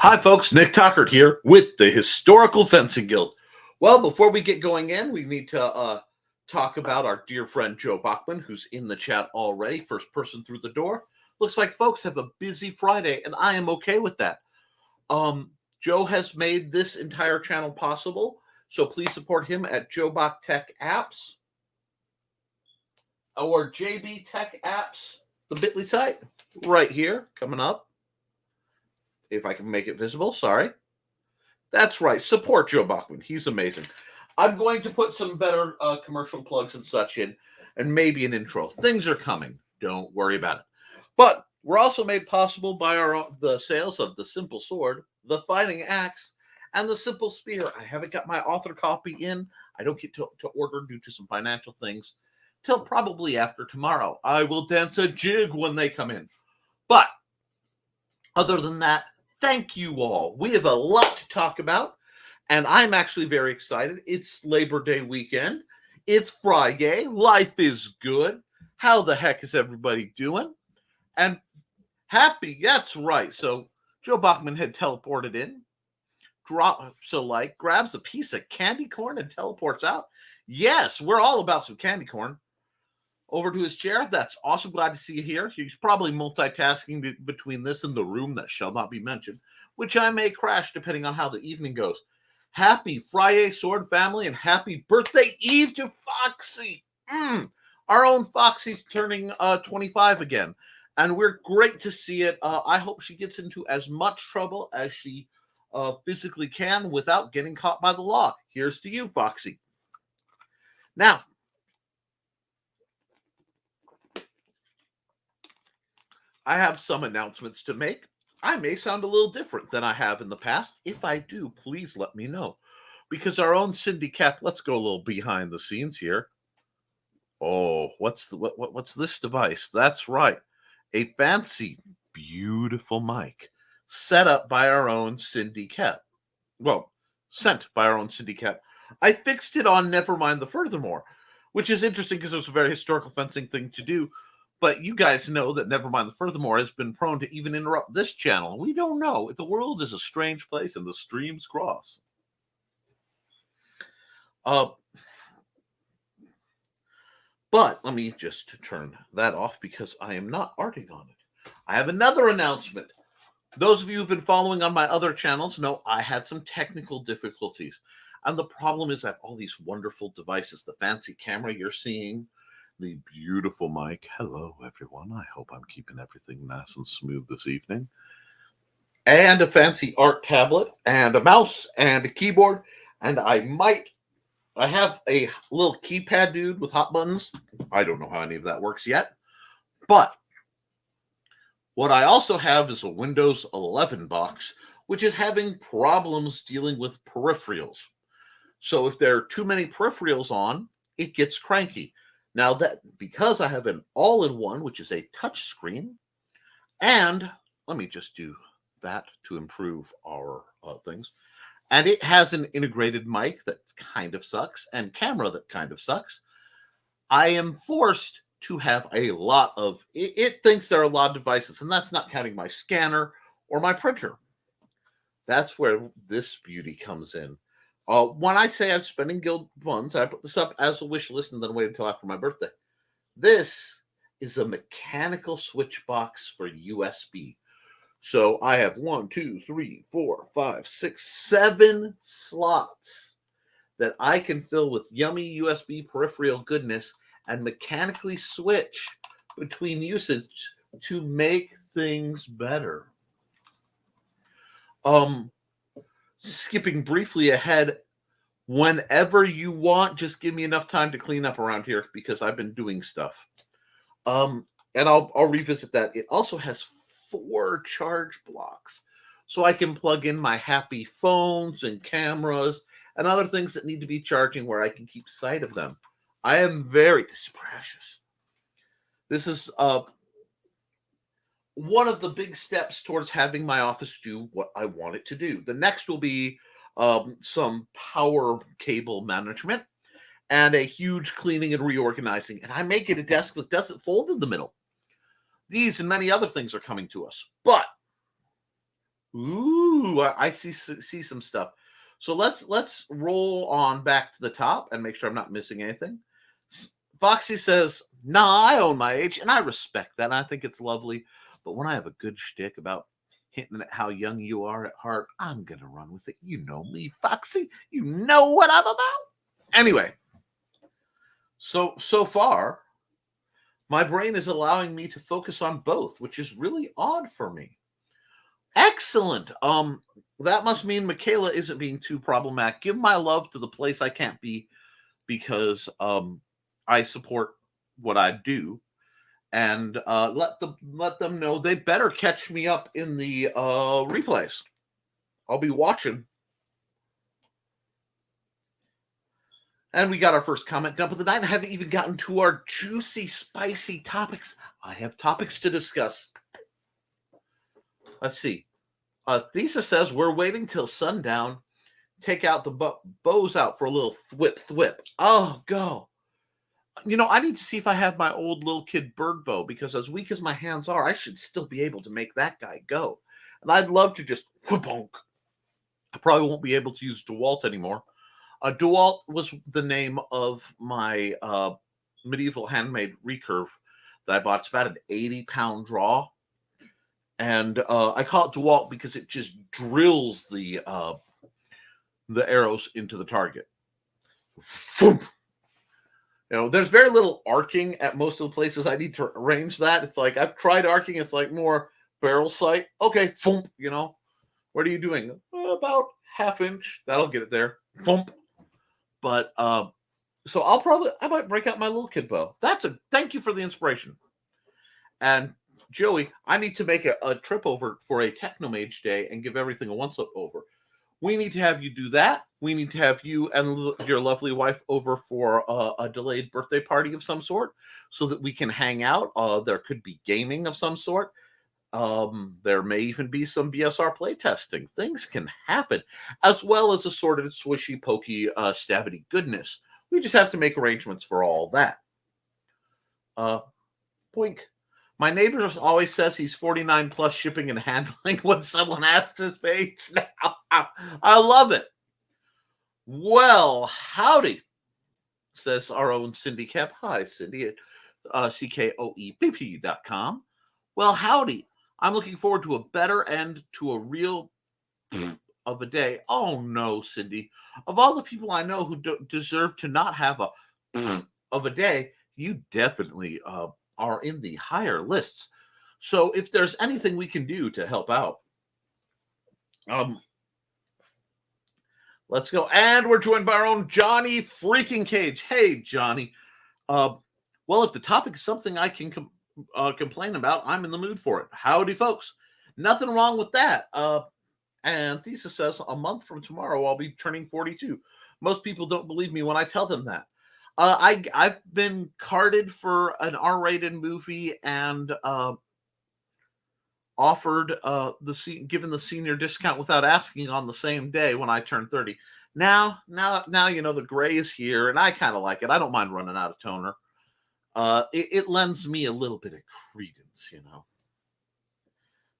Hi, folks. Nick Tuckert here with the Historical Fencing Guild. Well, before we get going in, we need to talk about our dear friend Joe Bachman, who's in the chat already, first person through the door. Looks like folks have a busy Friday, and I am okay with that. Joe has made this entire channel possible, so please support him at Joe Bach Tech Apps or JB Tech Apps, the Bitly site, right here, coming up. If I can make it visible, sorry. That's right. Support Joe Bachman. He's amazing. I'm going to put some better commercial plugs and such in, and maybe an intro. Things are coming. Don't worry about it. But we're also made possible by the sales of the Simple Sword, the Fighting Axe, and the Simple Spear. I haven't got my author copy in. I don't get to order due to some financial things till probably after tomorrow. I will dance a jig when they come in. But other than that, thank you all. We have a lot to talk about, and I'm actually very excited. It's Labor Day weekend. It's Friday. Life is good. How the heck is everybody doing? And happy, that's right. So Joe Bachman had teleported in, grabs a piece of candy corn and teleports out. Yes, we're all about some candy corn. Over to his chair. That's awesome. Glad to see you here. He's probably multitasking between this and the room that shall not be mentioned, which I may crash depending on how the evening goes. Happy Friday, Sword family, and happy birthday eve to Foxy. Our own Foxy's turning 25 again, and we're great to see it. I hope she gets into as much trouble as she physically can without getting caught by the law. Here's to you, Foxy. Now, I have some announcements to make. I may sound a little different than I have in the past. If I do, please let me know. Because our own Cindy Cap, let's go a little behind the scenes here. Oh, what's this device? That's right. A fancy, beautiful mic set up by our own Cindy Cap. Well, sent by our own Cindy Cap. I fixed it on Nevermind the Furthermore, which is interesting because it was a very historical fencing thing to do. But you guys know that Nevermind the Furthermore has been prone to even interrupt this channel. We don't know. The world is a strange place and the streams cross. But let me just turn that off because I am not arting on it. I have another announcement. Those of you who've been following on my other channels know I had some technical difficulties. And the problem is I have all these wonderful devices. The fancy camera you're seeing, the beautiful mic. Hello, everyone. I hope I'm keeping everything nice and smooth this evening. And a fancy art tablet, and a mouse, and a keyboard. And I have a little keypad dude with hot buttons. I don't know how any of that works yet. But what I also have is a Windows 11 box, which is having problems dealing with peripherals. So if there are too many peripherals on, it gets cranky. Now, that because I have an all-in-one, which is a touch screen, and let me just do that to improve our things, and it has an integrated mic that kind of sucks and camera that kind of sucks, I am forced to have a lot of, it thinks there are a lot of devices, and that's not counting my scanner or my printer. That's where this beauty comes in. When I say I'm spending guild funds, I put this up as a wish list and then wait until after my birthday. This is a mechanical switch box for USB. So I have 1, 2, 3, 4, 5, 6, 7 slots that I can fill with yummy USB peripheral goodness and mechanically switch between usage to make things better. Skipping briefly ahead, whenever you want, just give me enough time to clean up around here because I've been doing stuff. And I'll revisit that. It also has 4 charge blocks, so I can plug in my happy phones and cameras and other things that need to be charging where I can keep sight of them. I am this is precious. This is one of the big steps towards having my office do what I want it to do. The next will be some power cable management and a huge cleaning and reorganizing. And I may get a desk that doesn't fold in the middle. These and many other things are coming to us. But Ooh, I see some stuff. So let's roll on back to the top and make sure I'm not missing anything. Foxy says, "Nah, I own my age, and I respect that. And I think it's lovely. But when I have a good shtick about hinting at how young you are at heart, I'm gonna run with it. You know me, Foxy. You know what I'm about." Anyway, so far, my brain is allowing me to focus on both, which is really odd for me. Excellent. That must mean Michaela isn't being too problematic. Give my love to the place I can't be because I support what I do, and let them know they better catch me up in the replays. I'll be watching. And we got our first comment dump of the night. I haven't even gotten to our juicy, spicy topics. I have topics to discuss. Let's see. Thesa says we're waiting till sundown. Take out the bows out for a little thwip. Oh, go. You know, I need to see if I have my old little kid bird bow because as weak as my hands are, I should still be able to make that guy go. And I'd love to just whoop-onk. I probably won't be able to use DeWalt anymore. DeWalt was the name of my medieval handmade recurve that I bought. It's about an 80-pound draw. And I call it DeWalt because it just drills the arrows into the target. Boom. You know, there's very little arcing at most of the places I need to arrange that. It's like I've tried arcing. It's like more barrel sight. Okay, thump, you know. What are you doing? About ½ inch. That'll get it there. Thump. But so I might break out my little kid bow. Thank you for the inspiration. And Joey, I need to make a trip over for a Technomage day and give everything a once over. We need to have you do that. We need to have you and your lovely wife over for a delayed birthday party of some sort so that we can hang out. There could be gaming of some sort. There may even be some BSR playtesting. Things can happen, as well as assorted swishy, pokey, stabbity goodness. We just have to make arrangements for all that. Boink. My neighbor always says he's 49 plus shipping and handling when someone asks his age now. I love it. Well, howdy, says our own Cindy Kemp. Hi, Cindy at CKOEPP.com. Well, howdy. I'm looking forward to a better end to a real of a day. Oh, no, Cindy. Of all the people I know who deserve to not have a of a day, you definitely are in the higher lists. So if there's anything we can do to help out, let's go. And we're joined by our own Johnny freaking Cage. Hey, Johnny. Well, if the topic is something I can complain about, I'm in the mood for it. Howdy, folks. Nothing wrong with that. And Thesis says a month from tomorrow, I'll be turning 42. Most people don't believe me when I tell them that. I've been carded for an R-rated movie and offered given the senior discount without asking on the same day when I turned 30. Now, you know the gray is here, and I kind of like it. I don't mind running out of toner. It lends me a little bit of credence, you know.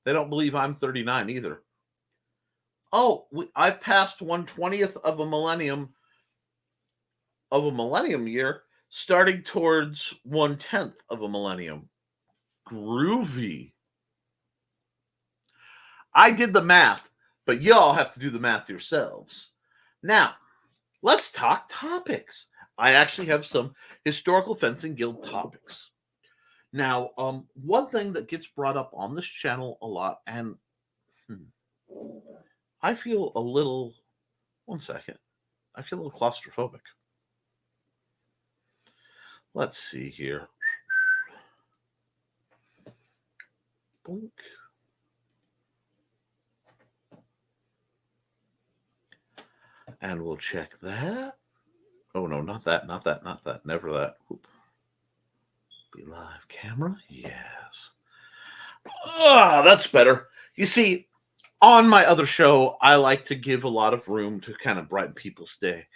They don't believe I'm 39 either. Oh, I've passed 1/20th of a millennium year, starting towards 1/10 of a millennium. Groovy. I did the math, but y'all have to do the math yourselves. Now, let's talk topics. I actually have some historical fencing guild topics. Now, one thing that gets brought up on this channel a lot, and I feel a little, one second, I feel a little claustrophobic. Let's see here. Boink. And we'll check that. Oh, no, not that. Never that. Oop. Be live camera. Yes. That's better. You see, on my other show, I like to give a lot of room to kind of brighten people's day.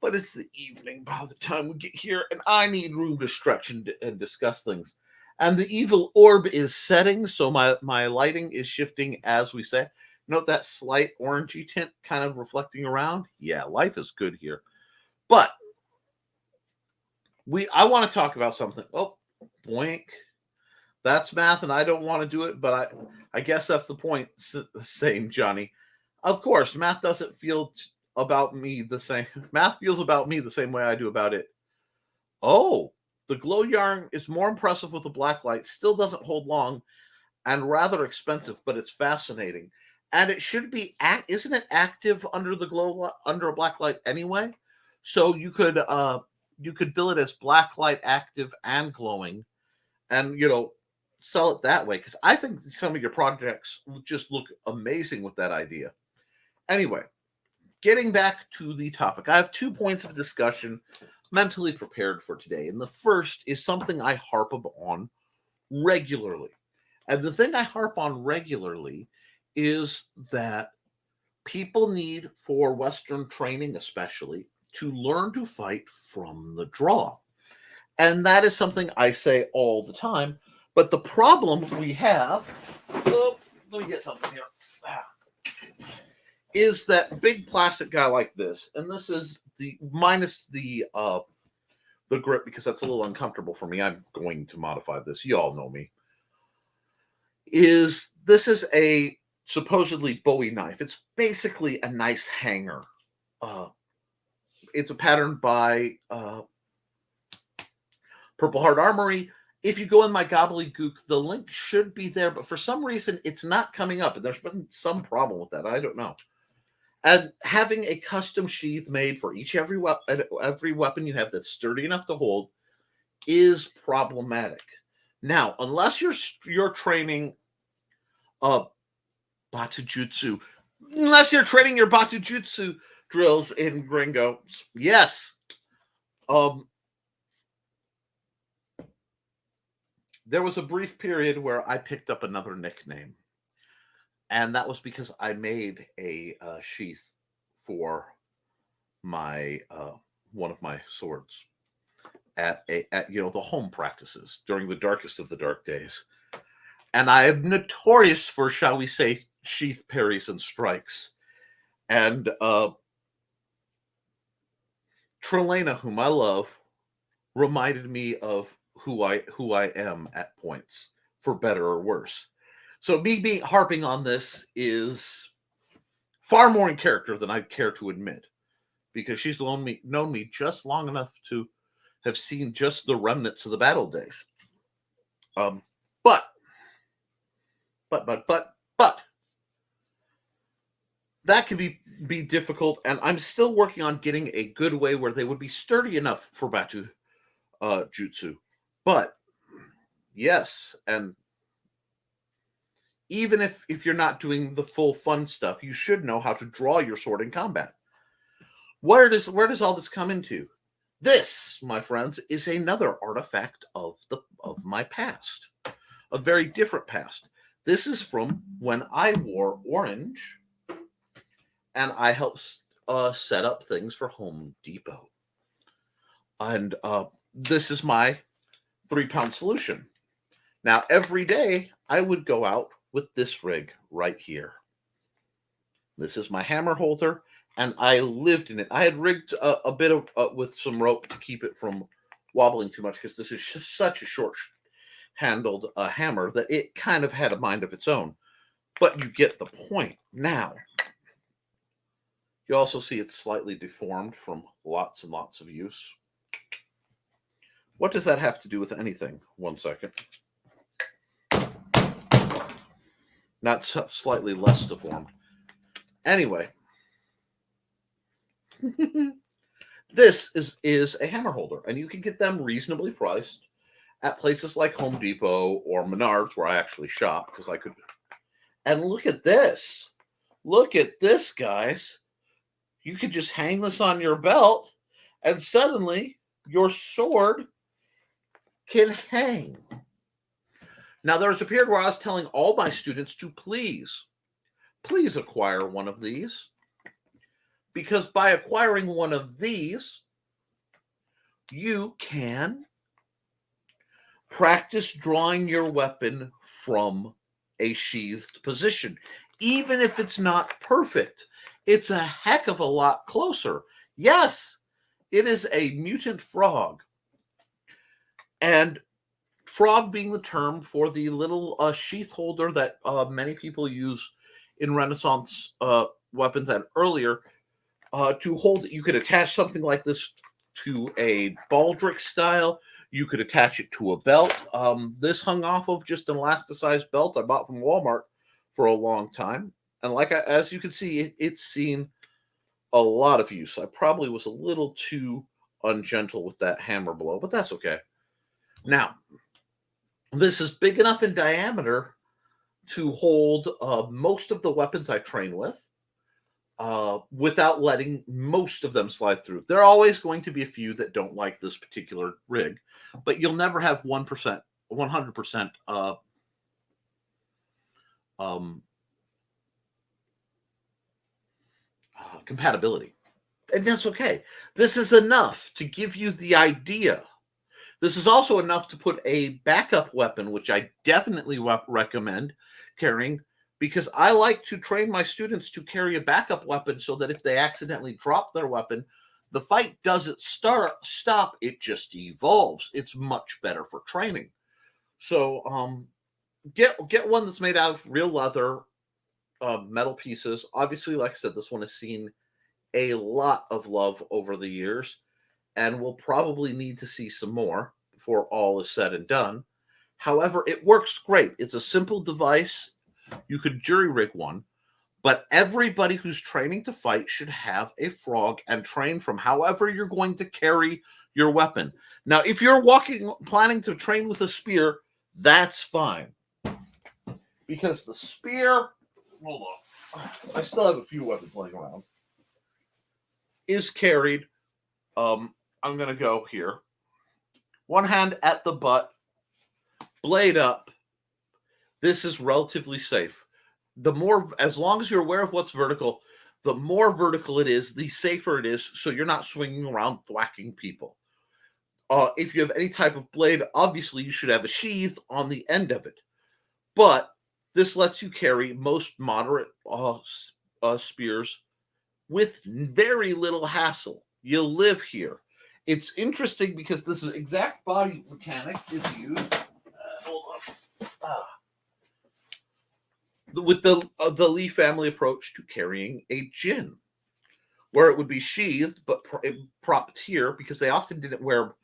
But it's the evening by the time we get here, and I need room to stretch and discuss things. And the evil orb is setting, so my lighting is shifting as we say. Note that slight orangey tint kind of reflecting around. Yeah, life is good here. But I want to talk about something. Oh, boink. That's math, and I don't want to do it, but I guess that's the point. Same, Johnny. Of course, math doesn't feel about me the same. Math feels about me the same way I do about it. Oh, the glow yarn is more impressive with the black light. Still doesn't hold long, and rather expensive, but it's fascinating. And it should be isn't it active under the under a black light anyway? So you could bill it as black light active and glowing, and sell it that way, because I think some of your projects just look amazing with that idea. Anyway, getting back to the topic, I have 2 points of discussion mentally prepared for today. And the first is something I harp on regularly. And the thing I harp on regularly is that people need, for Western training especially, to learn to fight from the draw. And that is something I say all the time. But the problem we have, let me get something here, is that big plastic guy like this, and this is the minus the grip, because that's a little uncomfortable for me. I'm going to modify this. You all know me. This is a supposedly Bowie knife. It's basically a nice hanger. It's a pattern by Purple Heart Armory. If you go in my gobbledygook, the link should be there, but for some reason it's not coming up, and there's been some problem with that. I don't know. And having a custom sheath made for every weapon you have that's sturdy enough to hold is problematic. Now, unless you're training Batujutsu, unless you're training your Batujutsu drills in Gringo, yes. There was a brief period where I picked up another nickname. And that was because I made a sheath for my one of my swords at the home practices during the darkest of the dark days. And I am notorious for, shall we say, sheath parries and strikes. And Trelena, whom I love, reminded me of who I am at points, for better or worse. So me harping on this is far more in character than I'd care to admit, because she's known me just long enough to have seen just the remnants of the battle days. But that can be difficult, and I'm still working on getting a good way where they would be sturdy enough for Batu Jutsu. But yes, and even if you're not doing the full fun stuff, you should know how to draw your sword in combat. Where does all this come into? This, my friends, is another artifact of my past, a very different past. This is from when I wore orange, and I helped set up things for Home Depot. And this is my 3-pound solution. Now, every day I would go out with this rig right here. This is my hammer holder, and I lived in it. I had rigged a bit of with some rope to keep it from wobbling too much, because this is such a short-handled hammer that it kind of had a mind of its own. But you get the point. Now, you also see it's slightly deformed from lots and lots of use. What does that have to do with anything? 1 second. Not slightly less deformed. Anyway, this is a hammer holder, and you can get them reasonably priced at places like Home Depot or Menards, where I actually shop, because I could. And look at this. Look at this, guys. You could just hang this on your belt, and suddenly your sword can hang. Now, there was a period where I was telling all my students to please acquire one of these, because by acquiring one of these, you can practice drawing your weapon from a sheathed position. Even if it's not perfect, it's a heck of a lot closer. Yes, it is a mutant frog. And frog being the term for the little sheath holder that many people use in Renaissance weapons and earlier to hold it. You could attach something like this to a baldric style. You could attach it to a belt. This hung off of just an elasticized belt I bought from Walmart for a long time. And as you can see, it's seen a lot of use. I probably was a little too ungentle with that hammer blow, but that's okay. Now, this is big enough in diameter to hold most of the weapons I train with without letting most of them slide through. There are always going to be a few that don't like this particular rig, but you'll never have 1%, 100% compatibility. And that's okay. This is enough to give you the idea. This is also enough to put a backup weapon, which I definitely recommend carrying, because I like to train my students to carry a backup weapon so that if they accidentally drop their weapon, the fight doesn't stop, it just evolves. It's much better for training. So get one that's made out of real leather, metal pieces. Obviously, like I said, this one has seen a lot of love over the years, and we'll probably need to see some more before all is said and done. However, it works great. It's a simple device. You could jury rig one, but everybody who's training to fight should have a frog and train from however you're going to carry your weapon. Now, if you're planning to train with a spear, that's fine. Because the spear, hold on, I still have a few weapons laying around, is carried. I'm going to go here. One hand at the butt, blade up. This is relatively safe. As long as you're aware of what's vertical, the more vertical it is, the safer it is, so you're not swinging around thwacking people. If you have any type of blade, obviously you should have a sheath on the end of it. But this lets you carry most moderate spears with very little hassle. You'll live here. It's interesting because this exact body mechanic is used. Hold on. With the Lee family approach to carrying a gin, where it would be sheathed but propped here because they often didn't wear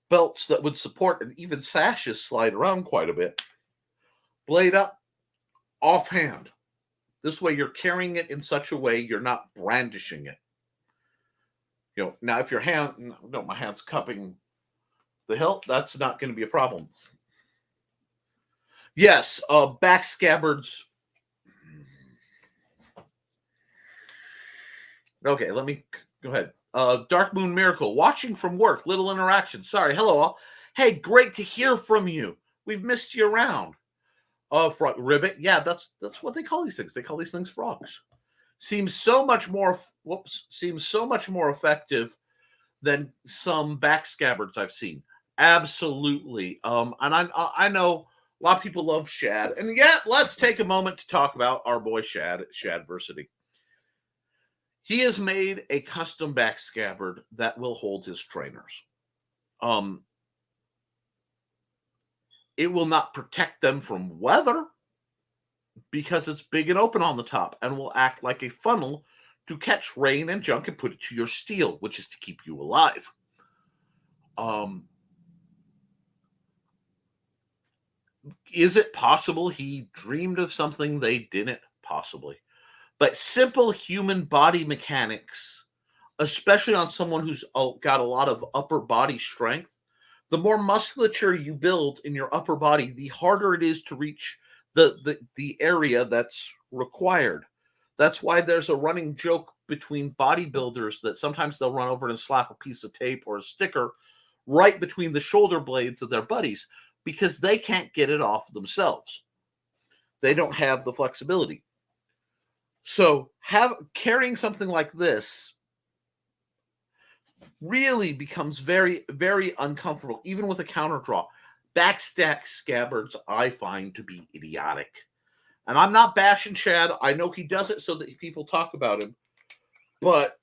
belts that would support, and even sashes slide around quite a bit. Blade up, offhand. This way you're carrying it in such a way you're not brandishing it. Now if your my hand's cupping the hilt, that's not going to be a problem. Yes, back scabbards. Okay, let me go ahead. Dark Moon Miracle, watching from work, little interaction. Sorry, hello all. Hey, great to hear from you. We've missed you around. Frog ribbit, yeah, that's what they call these things. They call these things frogs. Seems so much more effective than some back scabbards I've seen. Absolutely. And I know a lot of people love Shad, and yet let's take a moment to talk about our boy Shadversity. He has made a custom back scabbard that will hold his trainers. It will not protect them from weather because it's big and open on the top and will act like a funnel to catch rain and junk and put it to your steel, which is to keep you alive. Is it possible he dreamed of something they didn't? Possibly. But simple human body mechanics, especially on someone who's got a lot of upper body strength, the more musculature you build in your upper body, the harder it is to reach the area that's required. That's why there's a running joke between bodybuilders that sometimes they'll run over and slap a piece of tape or a sticker right between the shoulder blades of their buddies because they can't get it off themselves. They don't have the flexibility. So carrying something like this really becomes very, very uncomfortable, even with a counter draw. Backstack scabbards I find to be idiotic. And I'm not bashing Chad. I know he does it so that people talk about him. But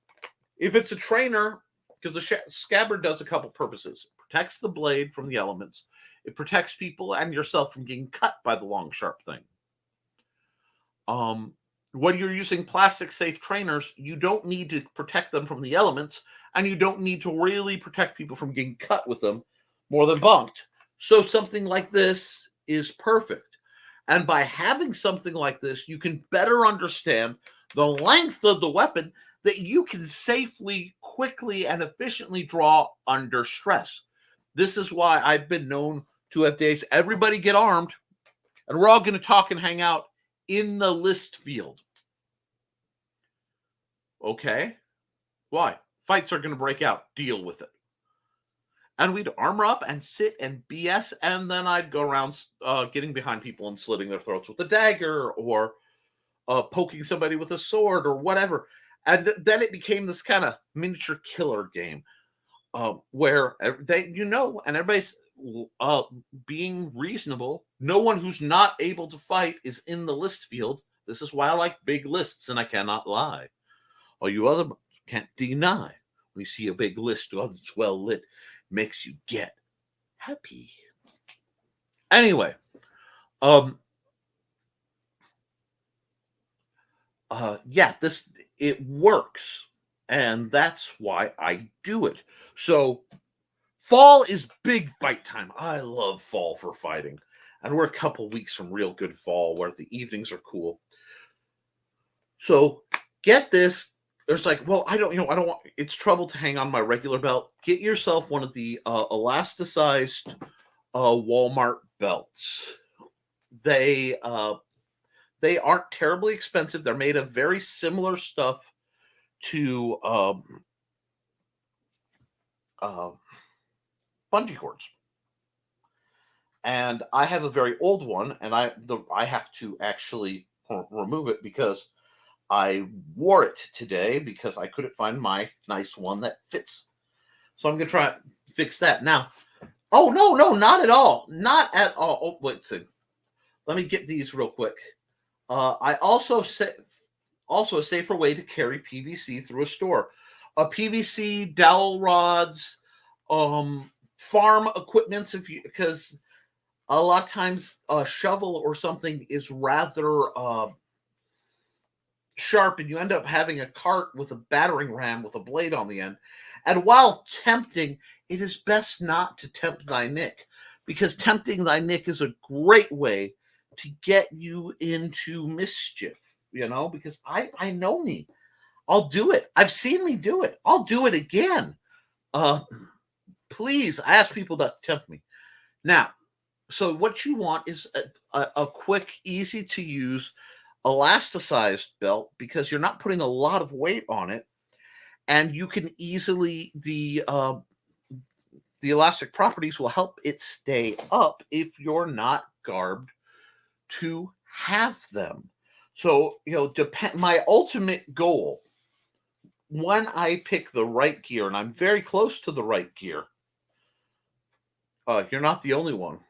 if it's a trainer, because the scabbard does a couple purposes. It protects the blade from the elements. It protects people and yourself from getting cut by the long, sharp thing. When you're using plastic safe trainers, you don't need to protect them from the elements, and you don't need to really protect people from getting cut with them more than bunked. So something like this is perfect. And by having something like this, you can better understand the length of the weapon that you can safely, quickly, and efficiently draw under stress. This is why I've been known to have days, everybody get armed, and we're all going to talk and hang out in the list field. Okay. Why? Fights are going to break out. Deal with it. And we'd armor up and sit and BS, and then I'd go around getting behind people and slitting their throats with a dagger, or poking somebody with a sword, or whatever. And then it became this kind of miniature killer game where and everybody's being reasonable. No one who's not able to fight is in the list field. This is why I like big lists, and I cannot lie. All you other can't deny. When you see a big list that's well lit, makes you get happy. Anyway, it works, and that's why I do it. So fall is big fight time. I love fall for fighting, and we're a couple weeks from real good fall where the evenings are cool. So get this. There's like, well, I don't want, it's trouble to hang on my regular belt. Get yourself one of the elasticized Walmart belts. They aren't terribly expensive. They're made of very similar stuff to bungee cords. And I have a very old one, and I have to actually remove it because I wore it today because I couldn't find my nice one that fits. So I'm going to try to fix that. Now, oh, no, not at all. Not at all. Oh, wait, let me get these real quick. I also say a safer way to carry PVC through a store. PVC, dowel rods, farm equipments, because a lot of times a shovel or something is rather sharp, and you end up having a cart with a battering ram with a blade on the end. And while tempting, it is best not to tempt thy nick, because tempting thy nick is a great way to get you into mischief, because I know me. I'll do it. I've seen me do it. I'll do it again. Please, I ask people not to tempt me. Now, so what you want is a quick, easy to use elasticized belt, because you're not putting a lot of weight on it, and you can easily the elastic properties will help it stay up if you're not garbed to have them. So my ultimate goal when I pick the right gear, and I'm very close to the right gear. You're not the only one.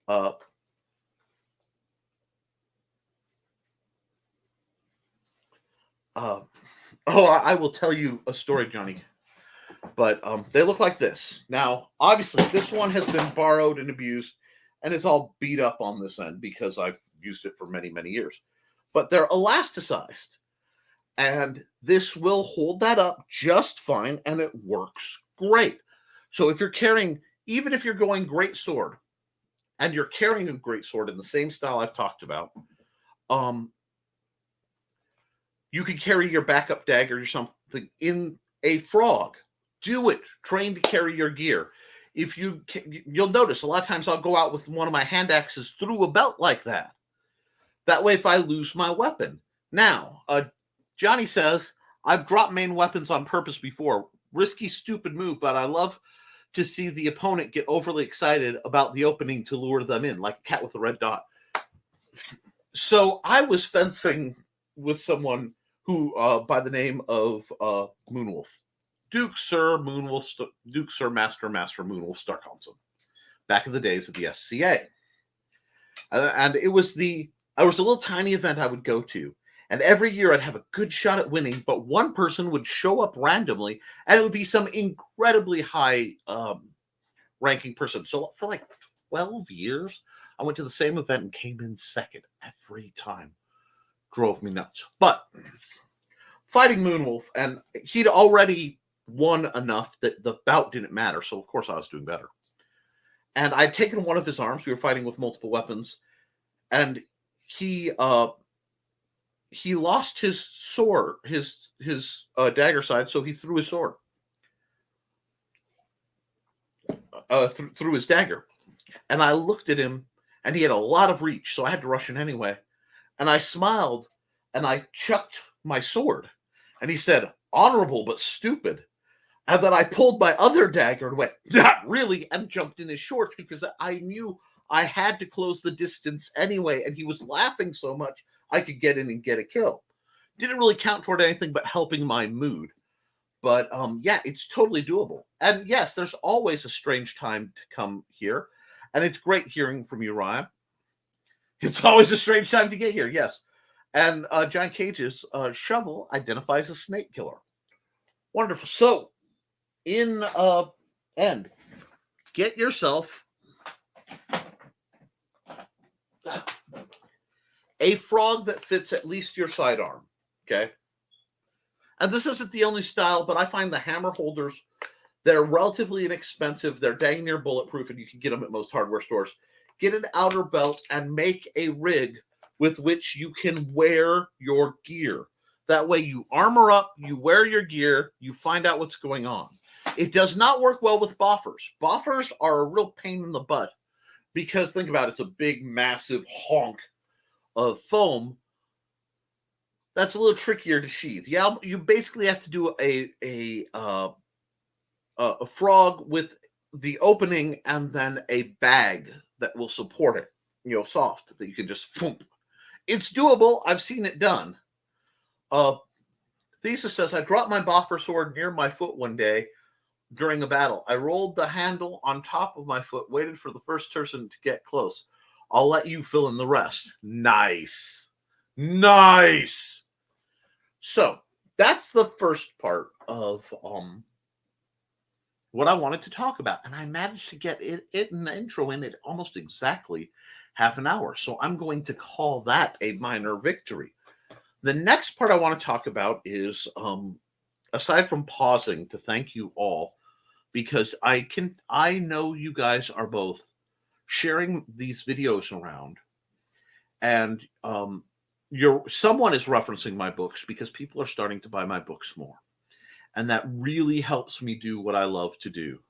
I will tell you a story, Johnny. But they look like this. Now, obviously, this one has been borrowed and abused, and it's all beat up on this end because I've used it for many, many years. But they're elasticized, and this will hold that up just fine, and it works great. So if you're carrying, even if you're going great sword, and you're carrying a great sword in the same style I've talked about, you can carry your backup dagger or something in a frog. Do it. Train to carry your gear. If you'll notice a lot of times I'll go out with one of my hand axes through a belt like that. That way, if I lose my weapon. Now, Johnny says, I've dropped main weapons on purpose before. Risky, stupid move, but I love to see the opponent get overly excited about the opening to lure them in, like a cat with a red dot. So I was fencing with someone who, by the name of Moonwolf. Duke Sir Master Moonwolf Starkhansen, back in the days of the SCA. And it was I was a little tiny event I would go to. And every year I'd have a good shot at winning, but one person would show up randomly, and it would be some incredibly high ranking person. So for like 12 years, I went to the same event and came in second every time. Drove me nuts. But fighting Moonwolf, and he'd already won enough that the bout didn't matter. So of course I was doing better. And I'd taken one of his arms. We were fighting with multiple weapons, and he lost his sword, his dagger side, so he threw his sword through his dagger. And I looked at him, and he had a lot of reach, so I had to rush in anyway. And I smiled, and I chucked my sword. And he said, "Honorable, but stupid." And then I pulled my other dagger and went, "Not really," and jumped in his shorts because I knew I had to close the distance anyway. And he was laughing so much I could get in and get a kill. Didn't really count toward anything but helping my mood. But yeah, it's totally doable. And yes, there's always a strange time to come here. And it's great hearing from you, Ryan. It's always a strange time to get here, yes. And John Cage's shovel identifies a snake killer. Wonderful. So, in end, get yourself a frog that fits at least your sidearm, okay? And this isn't the only style, but I find the hammer holders, they're relatively inexpensive. They're dang near bulletproof, and you can get them at most hardware stores. Get an outer belt and make a rig with which you can wear your gear. That way you armor up, you wear your gear, you find out what's going on. It does not work well with boffers. Boffers are a real pain in the butt because, think about it, it's a big, massive honk of foam. That's a little trickier to sheath. Yeah, you basically have to do a frog with the opening and then a bag that will support it, soft, that you can just foom. It's doable. I've seen it done. Thesis says, I dropped my boffer sword near my foot one day during a battle. I rolled the handle on top of my foot, waited for the first person to get close. I'll let you fill in the rest. Nice. Nice. So that's the first part of what I wanted to talk about. And I managed to get it in the intro in it almost exactly half an hour. So I'm going to call that a minor victory. The next part I want to talk about is, aside from pausing to thank you all, because I know you guys are both sharing these videos around, and someone is referencing my books because people are starting to buy my books more. And that really helps me do what I love to do.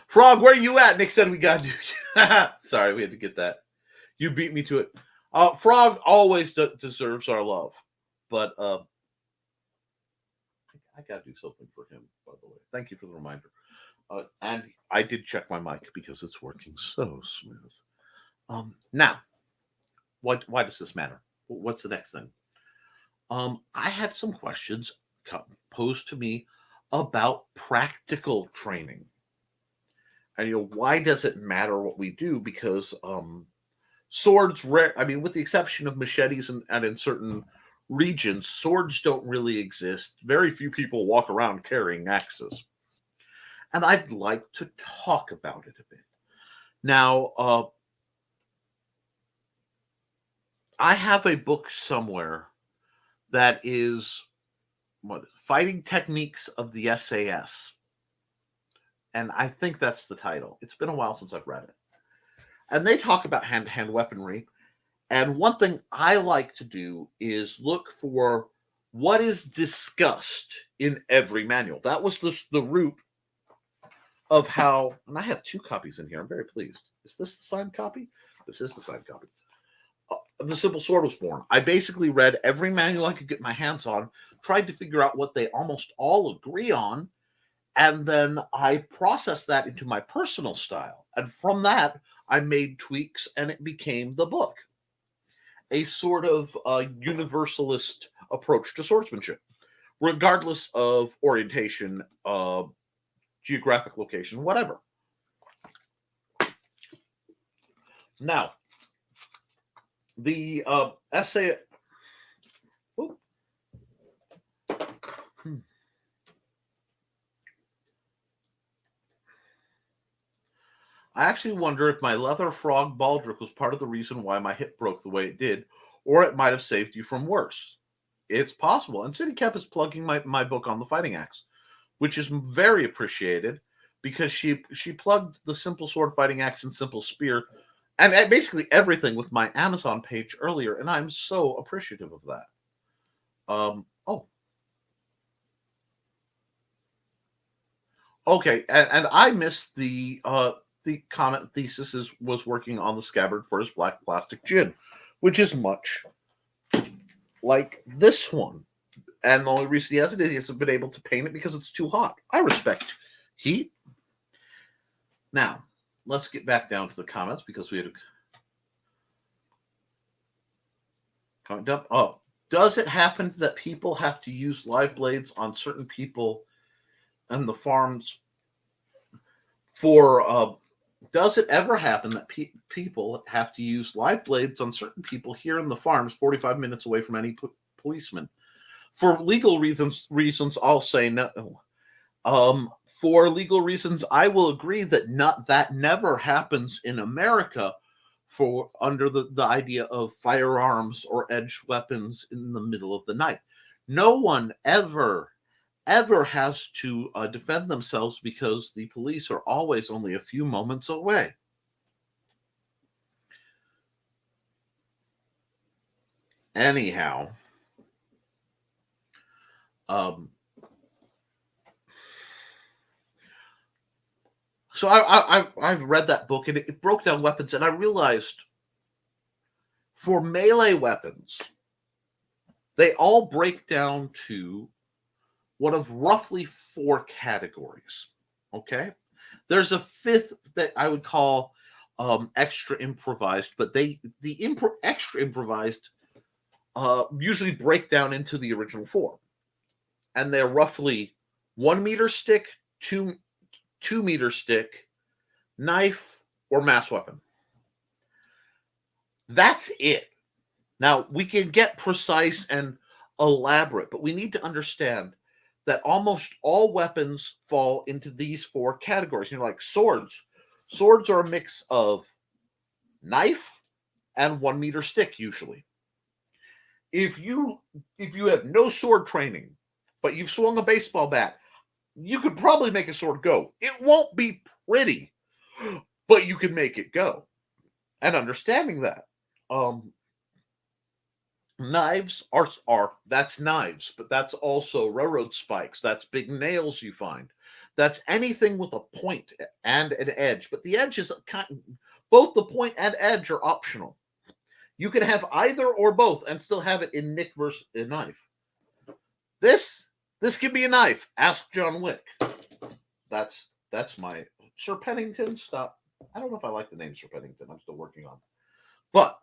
Frog, where are you at? Nick said we got to. Sorry, we had to get that. You beat me to it. Frog always deserves our love. But I got to do something for him, by the way. Thank you for the reminder. And I did check my mic because it's working so smooth. Now, why does this matter? What's the next thing? I had some questions posed to me about practical training. And, why does it matter what we do? Because swords, with the exception of machetes and in certain regions, swords don't really exist. Very few people walk around carrying axes. And I'd like to talk about it a bit. Now, I have a book somewhere that is Fighting Techniques of the SAS. And I think that's the title. It's been a while since I've read it. And they talk about hand-to-hand weaponry. And one thing I like to do is look for what is discussed in every manual. That was the root of how, and I have 2 copies in here. I'm very pleased. Is this the signed copy? This is the signed copy. The Simple Sword was born. I basically read every manual I could get my hands on, tried to figure out what they almost all agree on, and then I processed that into my personal style. And from that, I made tweaks, and it became the book. A sort of universalist approach to swordsmanship, regardless of orientation, geographic location, whatever. Now, the essay. Oh, I actually wonder if my leather frog baldric was part of the reason why my hip broke the way it did, or it might have saved you from worse. It's possible. And City Cap is plugging my book on the fighting axe, which is very appreciated because she plugged the simple sword fighting axe and simple spear and basically everything with my Amazon page earlier, and I'm so appreciative of that. Oh, okay, and I missed the comment thesis was working on the scabbard for his black plastic gin, which is much like this one. And the only reason he hasn't been able to paint it because it's too hot. I respect heat. Now, let's get back down to the comments because we had a comment dump. Oh, does it happen that people have to use live blades on certain people and the farms for does it ever happen that people have to use live blades on certain people here in the farms 45 minutes away from any policeman? For legal reasons, I'll say no. For legal reasons, I will agree that never happens in America for under the idea of firearms or edged weapons in the middle of the night. No one ever has to defend themselves because the police are always only a few moments away. Anyhow, so I've read that book and it broke down weapons, and I realized for melee weapons, they all break down to one of roughly 4 categories. Okay, there's a fifth that I would call extra improvised, but the extra improvised usually break down into the original 4, and they're roughly 1 meter stick, 2-meter stick, knife, or mass weapon. That's it. Now, we can get precise and elaborate, but we need to understand that almost all weapons fall into these 4 categories. You know, like swords. Swords are a mix of knife and 1-meter stick, usually. If you have no sword training, but you've swung a baseball bat, you could probably make a sword go. It won't be pretty, but you can make it go. And understanding that, knives are that's knives, but that's also railroad spikes. That's big nails you find. That's anything with a point and an edge. But the edge is both the point and edge are optional. You can have either or both and still have it in Nick versus a knife. This can be a knife. Ask John Wick. That's my Sir Pennington. Stop. I don't know if I like the name Sir Pennington. I'm still working on it. But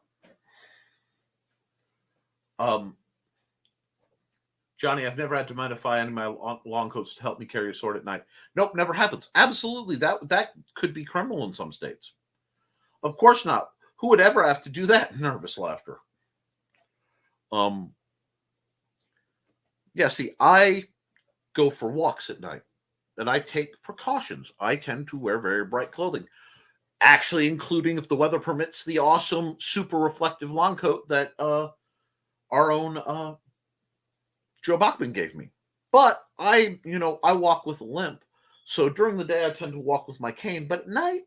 Johnny, I've never had to modify any of my long coats to help me carry a sword at night. Nope, never happens. Absolutely, that could be criminal in some states. Of course not. Who would ever have to do that? Nervous laughter. Yeah, see, I go for walks at night, and I take precautions. I tend to wear very bright clothing, actually, including, if the weather permits, the awesome, super reflective long coat that our own Joe Bachman gave me. But I walk with a limp, so during the day I tend to walk with my cane. But at night,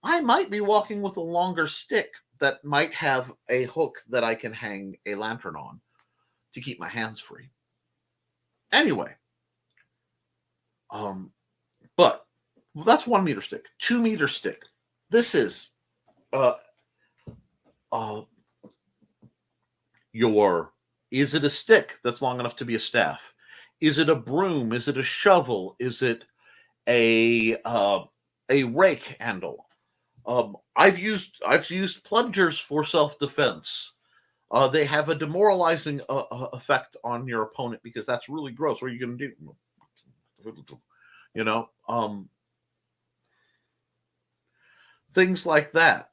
I might be walking with a longer stick that might have a hook that I can hang a lantern on to keep my hands free. Anyway, but that's 1 meter stick. 2 meter stick. This is is it a stick that's long enough to be a staff? Is it a broom? Is it a shovel? Is it a rake handle? I've used plungers for self-defense. They have a demoralizing effect on your opponent because that's really gross. What are you going to do? You know, things like that.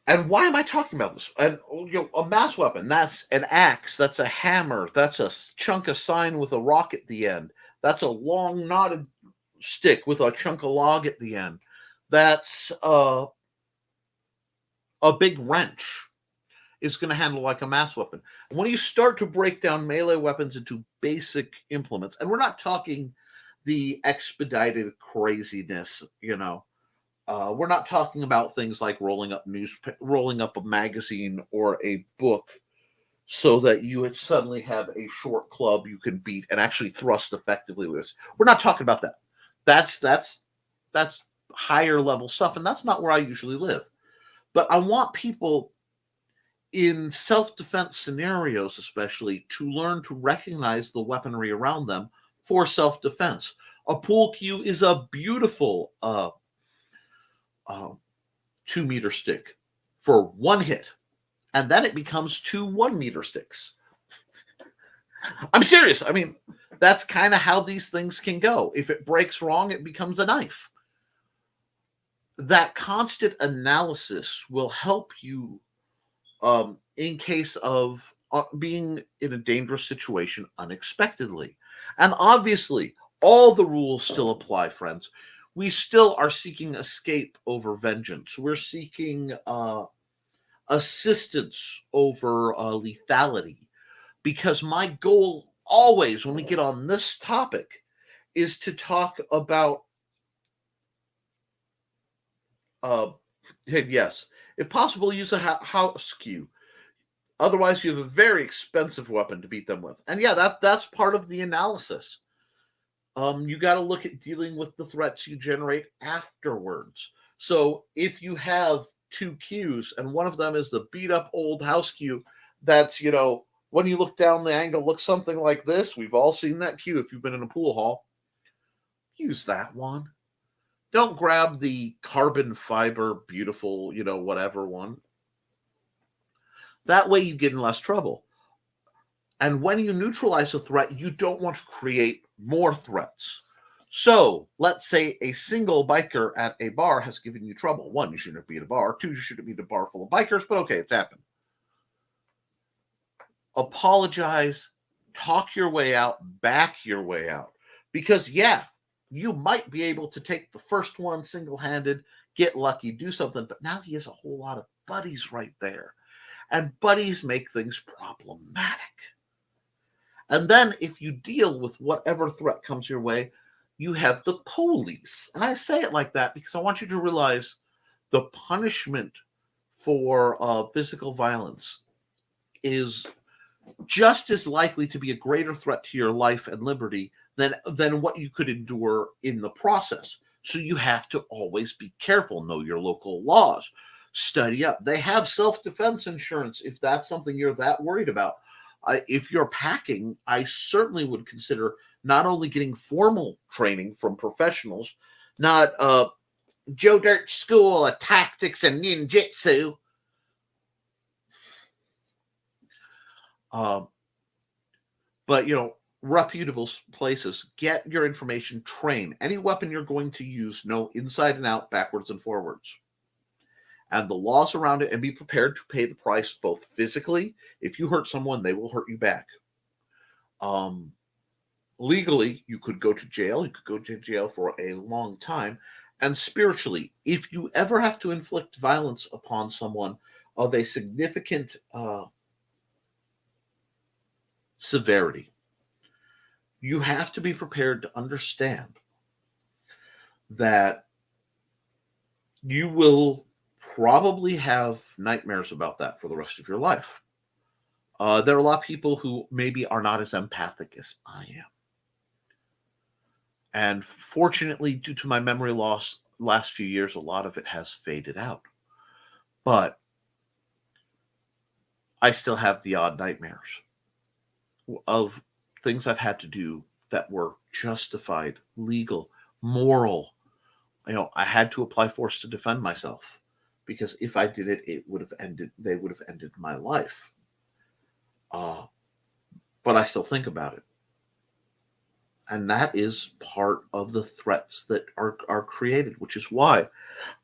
And why am I talking about this? And a mass weapon, that's an axe, that's a hammer, that's a chunk of sign with a rock at the end. That's a long knotted stick with a chunk of log at the end. That's a big wrench is going to handle like a mass weapon. And when you start to break down melee weapons into basic implements, and we're not talking the expedited craziness, we're not talking about things like rolling up a magazine or a book so that you would suddenly have a short club you can beat and actually thrust effectively with. We're not talking about that. That's higher level stuff, and that's not where I usually live. But I want people in self-defense scenarios, especially, to learn to recognize the weaponry around them for self-defense. A pool cue is a beautiful 2-meter stick for one hit, and then it becomes 2 1-meter sticks. I'm serious. I mean, that's kind of how these things can go. If it breaks wrong, it becomes a knife. That constant analysis will help you in case of being in a dangerous situation unexpectedly. And obviously, all the rules still apply, friends. We still are seeking escape over vengeance. We're seeking assistance over lethality. Because my goal always, when we get on this topic, is to talk about, yes, if possible, use a house cue. Otherwise, you have a very expensive weapon to beat them with. And yeah, that's part of the analysis. You got to look at dealing with the threats you generate afterwards. So if you have 2 cues and one of them is the beat up old house cue, that's, when you look down the angle, looks something like this. We've all seen that cue if you've been in a pool hall. Use that one. Don't grab the carbon fiber, beautiful, whatever one. That way you get in less trouble. And when you neutralize a threat, you don't want to create more threats. So let's say a single biker at a bar has given you trouble. 1, you shouldn't be at a bar. 2, you shouldn't be at a bar full of bikers, but okay, it's happened. Apologize, talk your way out, back your way out. Because, yeah, you might be able to take the first one single-handed, get lucky, do something, but now he has a whole lot of buddies right there. And buddies make things problematic. And then if you deal with whatever threat comes your way, you have the police. And I say it like that because I want you to realize the punishment for physical violence is just as likely to be a greater threat to your life and liberty than what you could endure in the process. So you have to always be careful, know your local laws, study up. They have self-defense insurance if that's something you're that worried about. If you're packing, I certainly would consider not only getting formal training from professionals, not Joe Dirt School of Tactics and Ninjutsu, but reputable places. Get your information, train. Any weapon you're going to use, know inside and out, backwards and forwards, and the laws around it, and be prepared to pay the price both physically. If you hurt someone, they will hurt you back. Legally, you could go to jail. You could go to jail for a long time. And spiritually, if you ever have to inflict violence upon someone of a significant severity, you have to be prepared to understand that you will probably have nightmares about that for the rest of your life. There are a lot of people who maybe are not as empathic as I am. And fortunately, due to my memory loss last few years, a lot of it has faded out. But I still have the odd nightmares of things I've had to do that were justified, legal, moral. I had to apply force to defend myself because if I did it, they would have ended my life. But I still think about it. And that is part of the threats that are created, which is why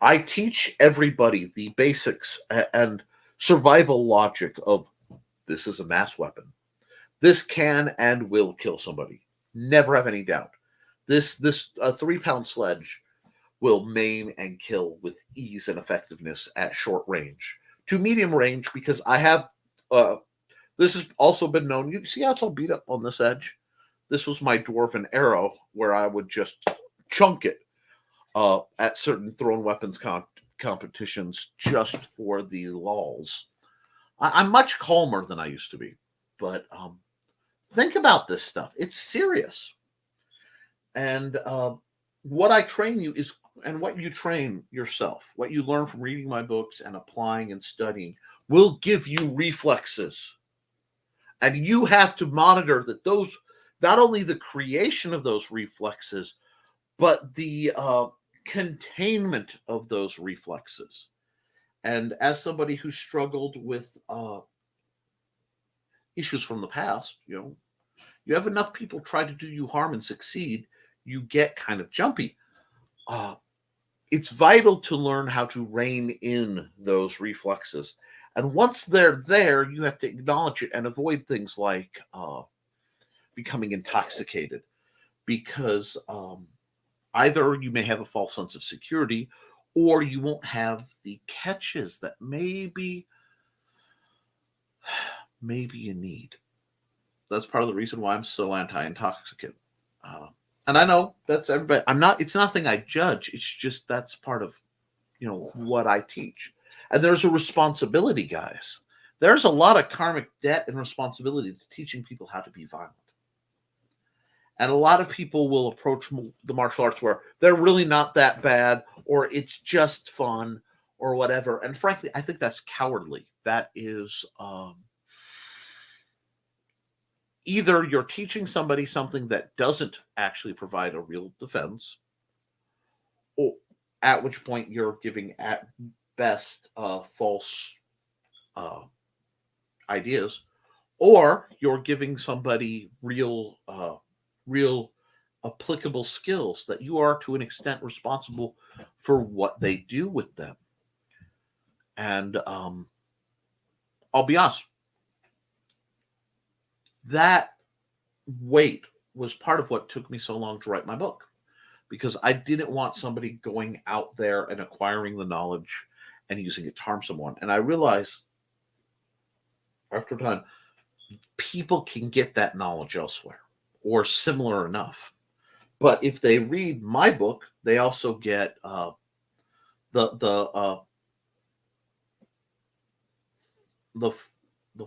I teach everybody the basics and survival logic of this is a mass weapon. This can and will kill somebody. Never have any doubt. This 3 pound sledge will maim and kill with ease and effectiveness at short range to medium range, because I have this has also been known. You see how it's all beat up on this edge? This was my dwarven arrow where I would just chunk it at certain thrown weapons competitions just for the lulls. I'm much calmer than I used to be, but think about this stuff. It's serious. And what I train you is, and what you train yourself, what you learn from reading my books and applying and studying, will give you reflexes. And you have to monitor that those, not only the creation of those reflexes, but the containment of those reflexes. And as somebody who struggled with issues from the past, you have enough people try to do you harm and succeed, you get kind of jumpy. It's vital to learn how to rein in those reflexes. And once they're there, you have to acknowledge it and avoid things like becoming intoxicated, because either you may have a false sense of security, or you won't have the catches that maybe you need. That's part of the reason why I'm so anti-intoxicant. And I know that's everybody. It's nothing I judge. It's just that's part of, what I teach. And there's a responsibility, guys. There's a lot of karmic debt and responsibility to teaching people how to be violent. And a lot of people will approach the martial arts where they're really not that bad, or it's just fun, or whatever. And frankly, I think that's cowardly. That is either you're teaching somebody something that doesn't actually provide a real defense, or at which point you're giving at best false ideas, or you're giving somebody real applicable skills that you are to an extent responsible for what they do with them. And I'll be honest, that weight was part of what took me so long to write my book, because I didn't want somebody going out there and acquiring the knowledge and using it to harm someone. And I realized after time, people can get that knowledge elsewhere or similar enough. But if they read my book, they also get the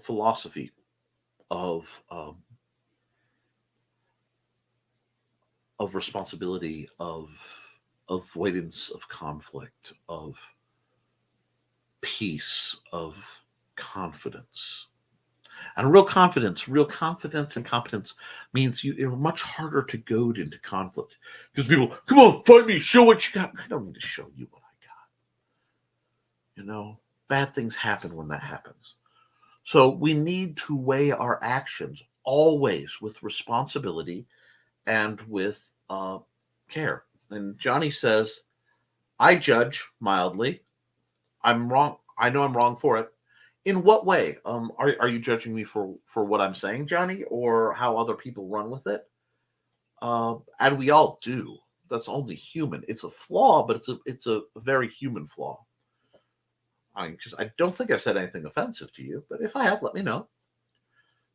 philosophy of responsibility, of avoidance of conflict, of peace, of confidence. And real confidence and competence means you're much harder to goad into conflict, because people, come on, fight me, show what you got. I don't need to show you what I got. Bad things happen when that happens. So we need to weigh our actions always with responsibility and with care. And Johnny says, I judge mildly. I'm wrong. I know I'm wrong for it. In what way? Are you judging me for what I'm saying, Johnny, or how other people run with it? And we all do. That's only human. It's a flaw, but it's a very human flaw. Because I don't think I've said anything offensive to you, but if I have, let me know.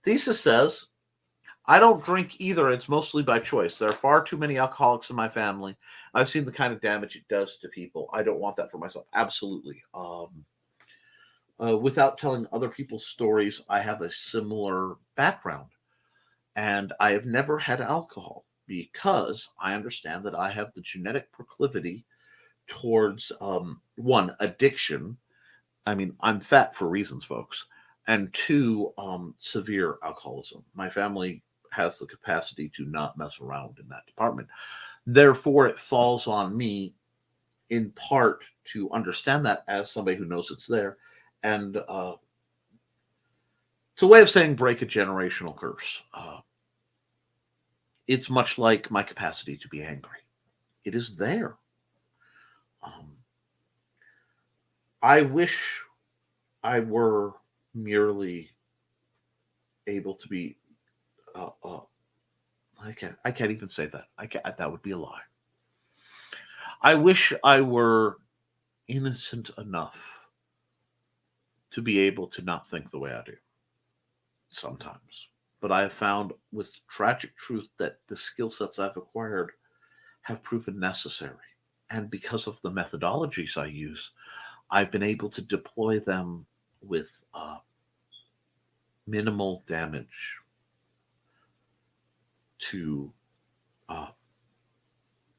Thesis says, I don't drink either. It's mostly by choice. There are far too many alcoholics in my family. I've seen the kind of damage it does to people. I don't want that for myself. Absolutely. Without telling other people's stories, I have a similar background. And I have never had alcohol because I understand that I have the genetic proclivity towards, one, addiction. I mean, I'm fat for reasons, folks. And two, severe alcoholism. My family has the capacity to not mess around in that department. Therefore, it falls on me in part to understand that as somebody who knows it's there. And it's a way of saying break a generational curse. it's much like my capacity to be angry. It is there. Um, I wish I were merely able to be. I can't even say that. I can't, that would be a lie. I wish I were innocent enough to be able to not think the way I do sometimes. But I have found with tragic truth that the skill sets I've acquired have proven necessary. And because of the methodologies I use, I've been able to deploy them with minimal damage to uh,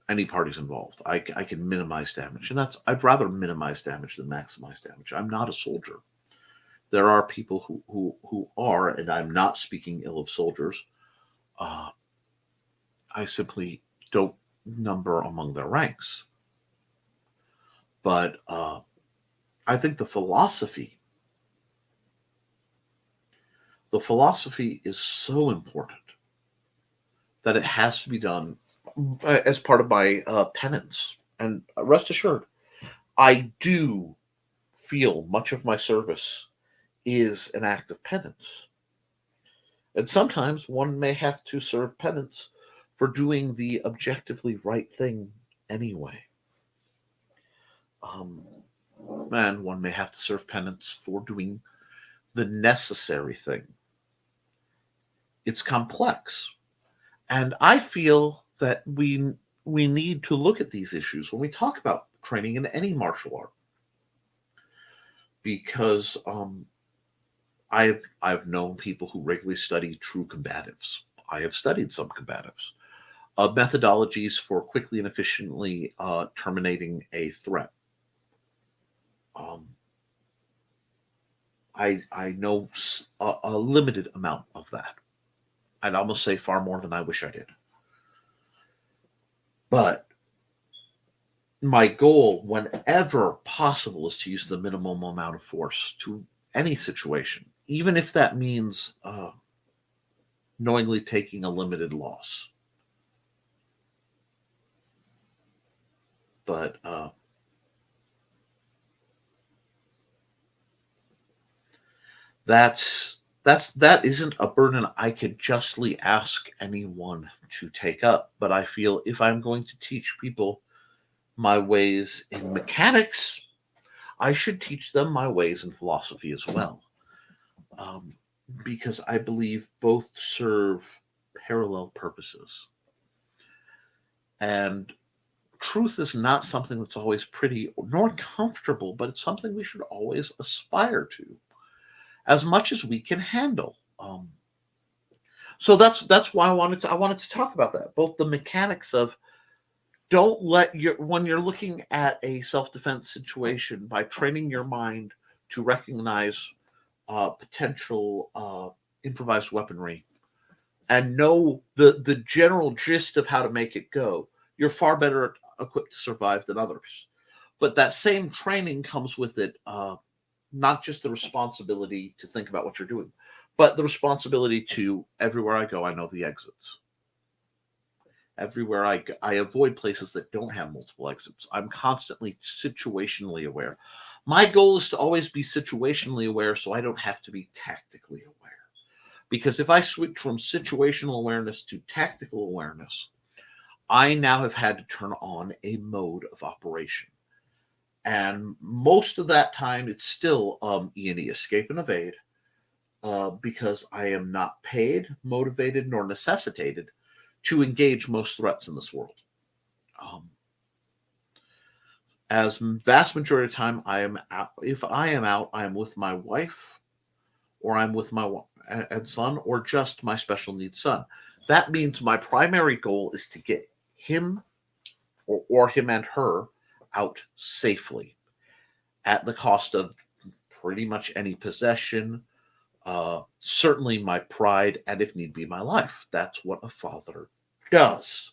any parties involved. I can minimize damage, and I'd rather minimize damage than maximize damage. I'm not a soldier. There are people who are, and I'm not speaking ill of soldiers. Uh, I simply don't number among their ranks. But I think the philosophy is so important that it has to be done as part of my penance. And rest assured, I do feel much of my service is an act of penance. And sometimes one may have to serve penance for doing the objectively right thing anyway. Um, and one may have to serve penance for doing the necessary thing. It's complex. And I feel that we need to look at these issues when we talk about training in any martial art, because I've known people who regularly study true combatives. I have studied some combatives, methodologies for quickly and efficiently terminating a threat. Um, I know a limited amount of that. I'd almost say far more than I wish I did. But my goal, whenever possible, is to use the minimum amount of force to any situation, even if that means knowingly taking a limited loss. But that isn't a burden I could justly ask anyone to take up. But I feel if I'm going to teach people my ways in mechanics, I should teach them my ways in philosophy as well. Um, because I believe both serve parallel purposes. And truth is not something that's always pretty nor comfortable, but it's something we should always aspire to as much as we can handle. So that's why I wanted to talk about that. Both the mechanics of don't let your when you're looking at a self-defense situation, by training your mind to recognize potential improvised weaponry and know the general gist of how to make it go, you're far better equipped to survive than others. But that same training comes with it not just the responsibility to think about what you're doing, but the responsibility to everywhere I go, I know the exits. Everywhere I go, I avoid places that don't have multiple exits. I'm constantly situationally aware. My goal is to always be situationally aware so I don't have to be tactically aware. Because if I switch from situational awareness to tactical awareness, I now have had to turn on a mode of operation. And most of that time, it's still E&E, escape and evade, because I am not paid, motivated, nor necessitated to engage most threats in this world. As vast majority of the time, I am out. If I am out, I am with my wife, or I'm with my and son, or just my special needs son. That means my primary goal is to get him or him and her out safely at the cost of pretty much any possession, certainly my pride, and if need be, my life. That's what a father does.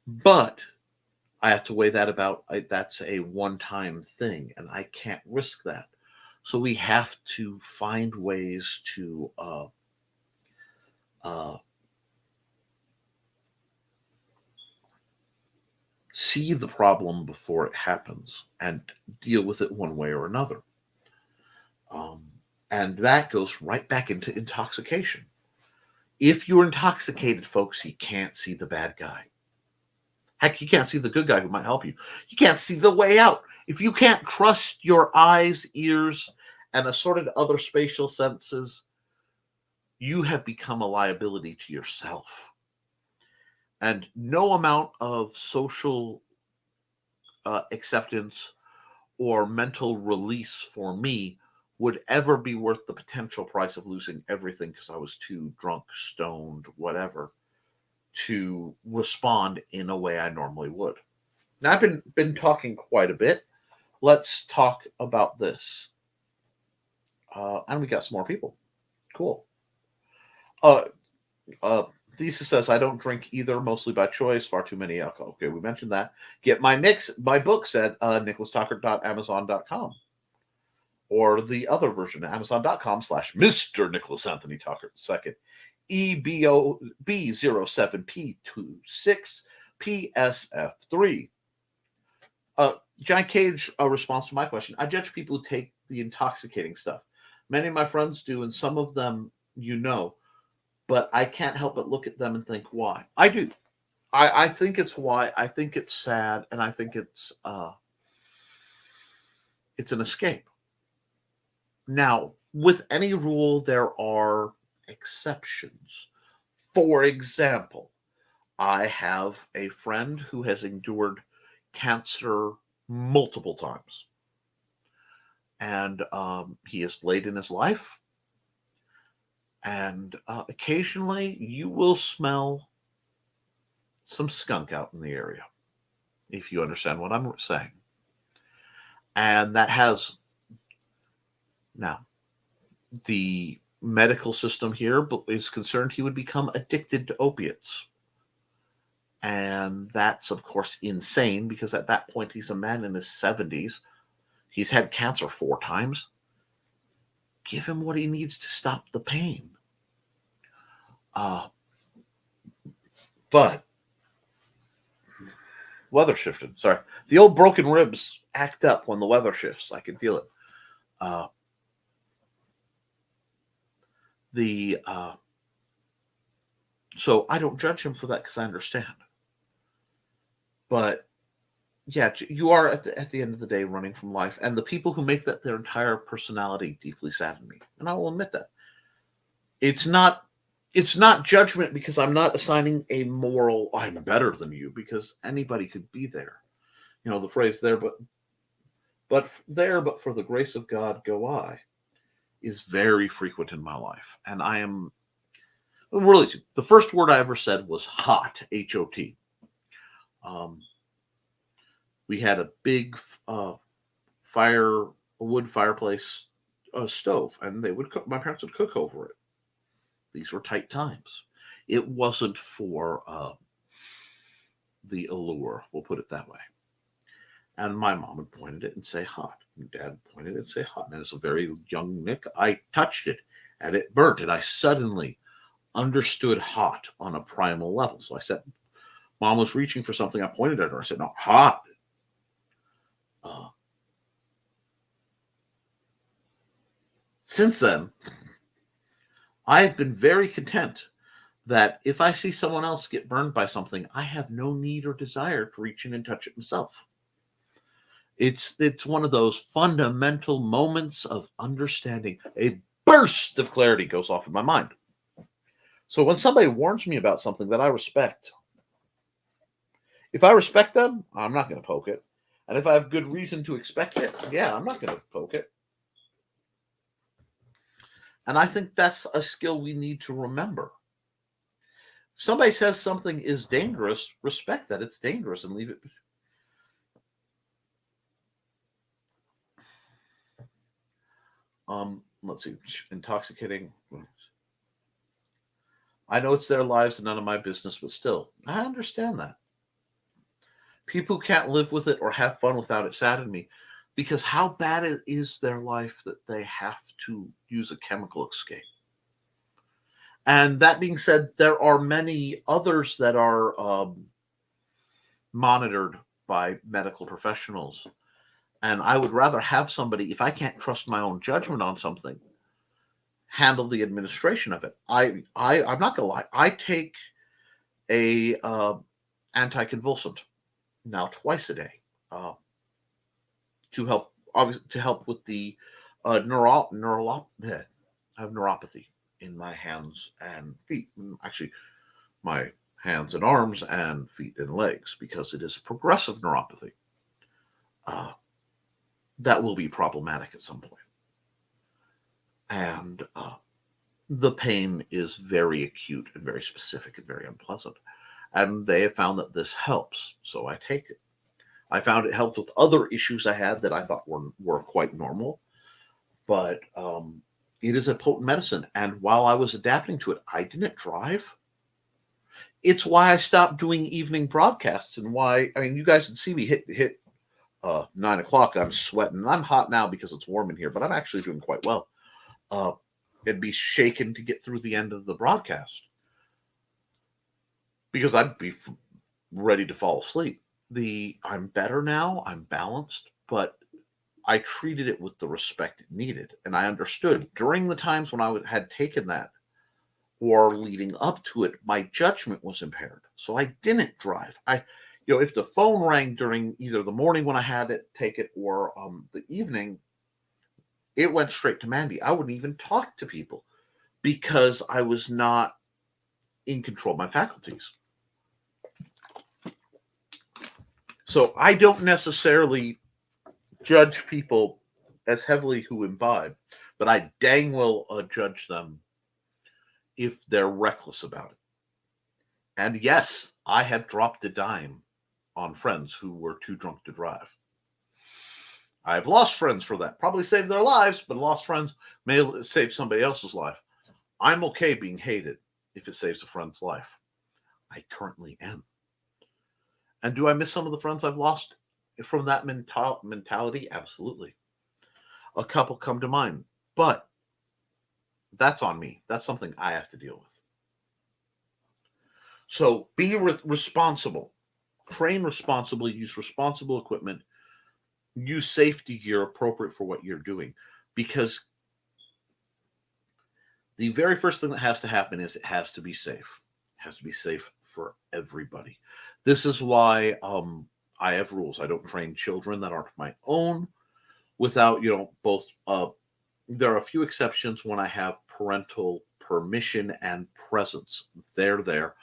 But I have to weigh that about that's a one-time thing, and I can't risk that. So we have to find ways to uh, see the problem before it happens and deal with it one way or another. Um, and that goes right back into intoxication. If you're intoxicated, folks, you can't see the bad guy. Heck, you can't see the good guy who might help you. You can't see the way out. If you can't trust your eyes, ears, and assorted other spatial senses, you have become a liability to yourself. And no amount of social acceptance or mental release for me would ever be worth the potential price of losing everything because I was too drunk, stoned, whatever, to respond in a way I normally would. Now, I've been talking quite a bit. Let's talk about this. And we got some more people. Cool. Thesis says, I don't drink either, mostly by choice, far too many alcohol. Okay, we mentioned that. Get my books at nicholastalker.amazon.com. Or the other version, amazon.com/Mr. Nicholas Anthony Talker II. EBB07P26PSF3. Giant Cage, a response to my question. I judge people who take the intoxicating stuff. Many of my friends do, and some of them but I can't help but look at them and think, why? I do. I think it's why. I think it's sad, and I think it's an escape. Now, with any rule, there are exceptions. For example, I have a friend who has endured cancer multiple times. And he is late in his life. And occasionally you will smell some skunk out in the area, if you understand what I'm saying. And that has, now, the medical system here is concerned he would become addicted to opiates. And that's, of course, insane because at that point he's a man in his 70s. He's had cancer 4 times. Give him what he needs to stop the pain. But weather shifted. Sorry. The old broken ribs act up when the weather shifts. I can feel it. So I don't judge him for that because I understand. But yeah, you are at the end of the day running from life, and the people who make that their entire personality deeply sadden me, and I will admit that. It's not judgment because I'm not assigning a moral I'm better than you because anybody could be there. You know the phrase there, but for the grace of God go I is very frequent in my life, and I am really the first word I ever said was hot, HOT. We had a big wood fireplace stove, and they would cook. My parents would cook over it. These were tight times. It wasn't for the allure, we'll put it that way. And my mom would point at it and say hot. And Dad pointed and say hot. And as a very young Nick, I touched it, and it burnt, and I suddenly understood hot on a primal level. So I said, Mom was reaching for something. I pointed at her. I said, no, hot. Since then, I've been very content that if I see someone else get burned by something, I have no need or desire to reach in and touch it myself. It's one of those fundamental moments of understanding. A burst of clarity goes off in my mind. So when somebody warns me about something that I respect, if I respect them, I'm not going to poke it. And if I have good reason to expect it, yeah, I'm not going to poke it. And I think that's a skill we need to remember. If somebody says something is dangerous, respect that it's dangerous and leave it. Let's see, intoxicating. I know it's their lives and none of my business, but still, I understand that. People can't live with it or have fun without it sadden me, because how bad it is their life that they have to use a chemical escape. And that being said, there are many others that are monitored by medical professionals. And I would rather have somebody, if I can't trust my own judgment on something, handle the administration of it. I'm not gonna lie. I take a anticonvulsant now twice a day to help, obviously, to help with the I have neuropathy in my hands and feet. Actually, my hands and arms and feet and legs, because it is progressive neuropathy. That will be problematic at some point. And the pain is very acute and very specific and very unpleasant. And they have found that this helps, so I take it. I found it helped with other issues I had that I thought were quite normal, but it is a potent medicine. And while I was adapting to it, I didn't drive. It's why I stopped doing evening broadcasts, and why, I mean, you guys can see me hit 9 o'clock. I'm sweating. I'm hot now because it's warm in here, but I'm actually doing quite well. It'd be shaken to get through the end of the broadcast because I'd be ready to fall asleep. I'm better now. I'm balanced, but I treated it with the respect it needed, and I understood during the times when I had taken that or leading up to it, my judgment was impaired, so I didn't drive. If the phone rang during either the morning when I had it take it or the evening, it went straight to Mandy. I wouldn't even talk to people because I was not in control of my faculties. So I don't necessarily judge people as heavily who imbibe, but I dang well judge them if they're reckless about it. And yes, I have dropped a dime on friends who were too drunk to drive. I've lost friends for that. Probably saved their lives, but lost friends may save somebody else's life. I'm okay being hated if it saves a friend's life. I currently am. And do I miss some of the friends I've lost from that mentality? Absolutely. A couple come to mind, but that's on me. That's something I have to deal with. So be responsible. Train responsibly. Use responsible equipment. Use safety gear appropriate for what you're doing. Because the very first thing that has to happen is it has to be safe. It has to be safe for everybody. This is why I have rules. I don't train children that aren't my own without, both. There are a few exceptions when I have parental permission and presence. They're there.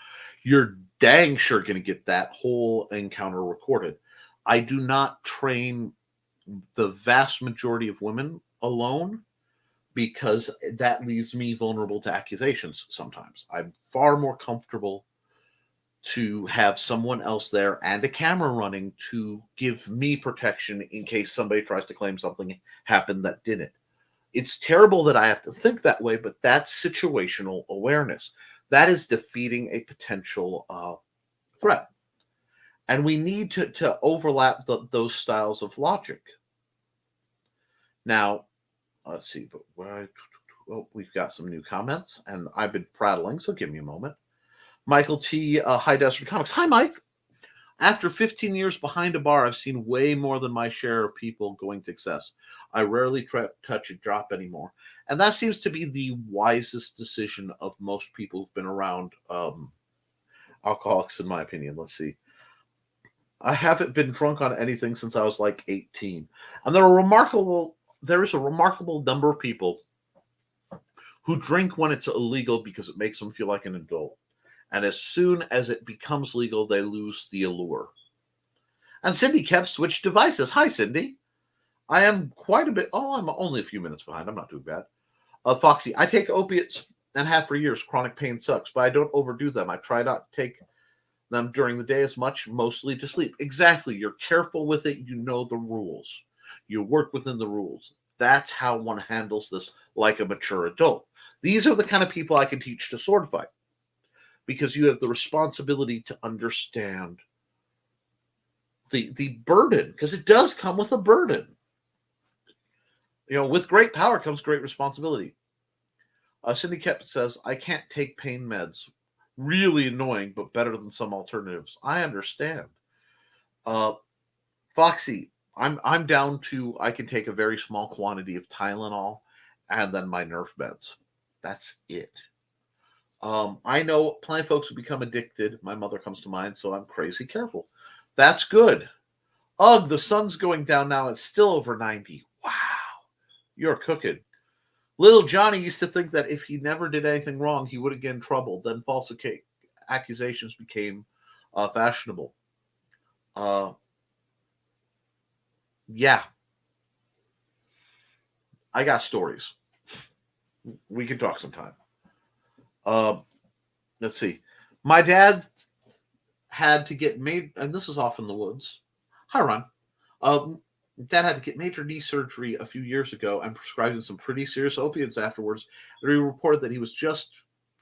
You're dang sure going to get that whole encounter recorded. I do not train the vast majority of women alone because that leaves me vulnerable to accusations sometimes. I'm far more comfortable to have someone else there and a camera running to give me protection in case somebody tries to claim something happened that didn't. It's terrible that I have to think that way, but that's situational awareness. That is defeating a potential threat. And we need to overlap those styles of logic. Now, let's see, but we've got some new comments, and I've been prattling, so give me a moment. Michael T. High Desert Comics. Hi, Mike. After 15 years behind a bar, I've seen way more than my share of people going to excess. I rarely touch a drop anymore. And that seems to be the wisest decision of most people who've been around alcoholics, in my opinion. Let's see. I haven't been drunk on anything since I was like 18. And there is a remarkable number of people who drink when it's illegal because it makes them feel like an adult. And as soon as it becomes legal, they lose the allure. And Cindy kept switched devices. Hi, Cindy. I am quite a bit. Oh, I'm only a few minutes behind. I'm not too bad. Foxy, I take opiates and have for years. Chronic pain sucks, but I don't overdo them. I try not to take them during the day as much, mostly to sleep. Exactly. You're careful with it. You know the rules. You work within the rules. That's how one handles this like a mature adult. These are the kind of people I can teach to sword fight because you have the responsibility to understand the burden, because it does come with a burden. With great power comes great responsibility. Cindy Kep says, I can't take pain meds. Really annoying, but better than some alternatives. I understand. Foxy, I'm down to I can take a very small quantity of Tylenol and then my Nerf beds. That's it. I know plenty of folks who become addicted. My mother comes to mind, so I'm crazy careful. That's good. Ugh, the sun's going down now. It's still over 90. Wow. You're cooking. Little Johnny used to think that if he never did anything wrong, he wouldn't get in trouble. Then false accusations became fashionable. Yeah. I got stories. We can talk sometime. Let's see. My dad had to get made, and this is off in the woods. Hi, Ron. Dad had to get major knee surgery a few years ago and prescribed him some pretty serious opiates afterwards. And he reported that he was just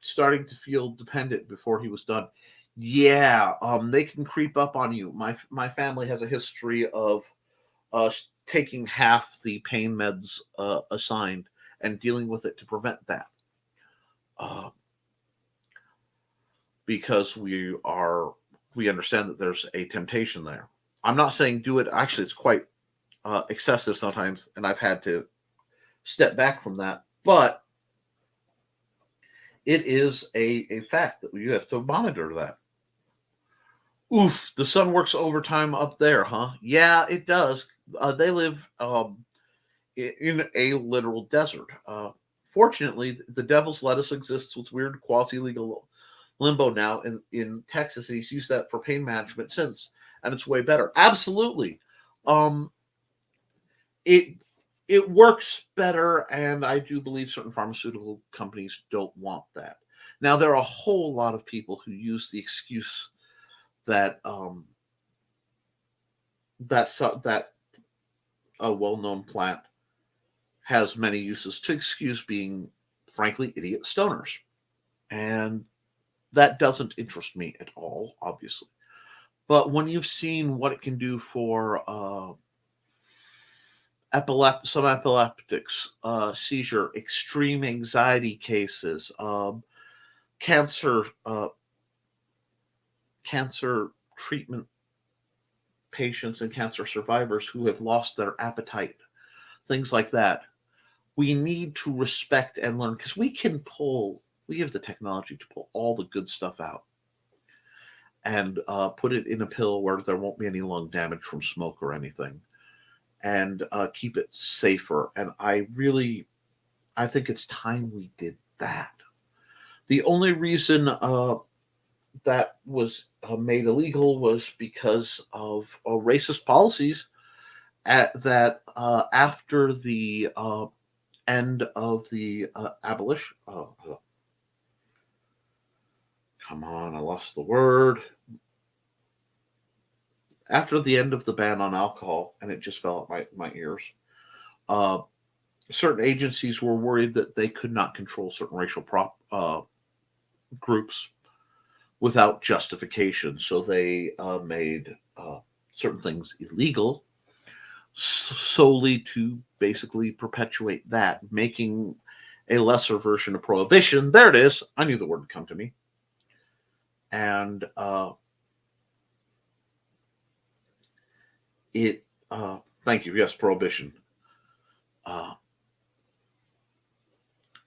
starting to feel dependent before he was done. Yeah, they can creep up on you. My family has a history of taking half the pain meds assigned and dealing with it to prevent that. Because we understand that there's a temptation there. I'm not saying do it. Actually, it's quite excessive sometimes, and I've had to step back from that. But it is a fact that you have to monitor that. Oof, the sun works overtime up there, huh? Yeah, it does. They live in a literal desert. Fortunately, the devil's lettuce exists with weird quasi-legal limbo now in Texas, and he's used that for pain management since, and it's way better. Absolutely. It works better, and I do believe certain pharmaceutical companies don't want that. Now, there are a whole lot of people who use the excuse that that a well-known plant has many uses to excuse being, frankly, idiot stoners. And that doesn't interest me at all, obviously. But when you've seen what it can do for some epileptics, seizure, extreme anxiety cases, cancer treatment patients and cancer survivors who have lost their appetite, things like that, we need to respect and learn, because we have the technology to pull all the good stuff out and put it in a pill where there won't be any lung damage from smoke or anything, and keep it safer. And I think it's time we did that. The only reason that was made illegal was because of racist policies that after the end of the abolition. Come on, I lost the word. After the end of the ban on alcohol, and it just fell at my ears, certain agencies were worried that they could not control certain racial groups without justification. So they made certain things illegal solely to basically perpetuate that, making a lesser version of prohibition. There it is. I knew the word would come to me. And thank you. Yes, prohibition.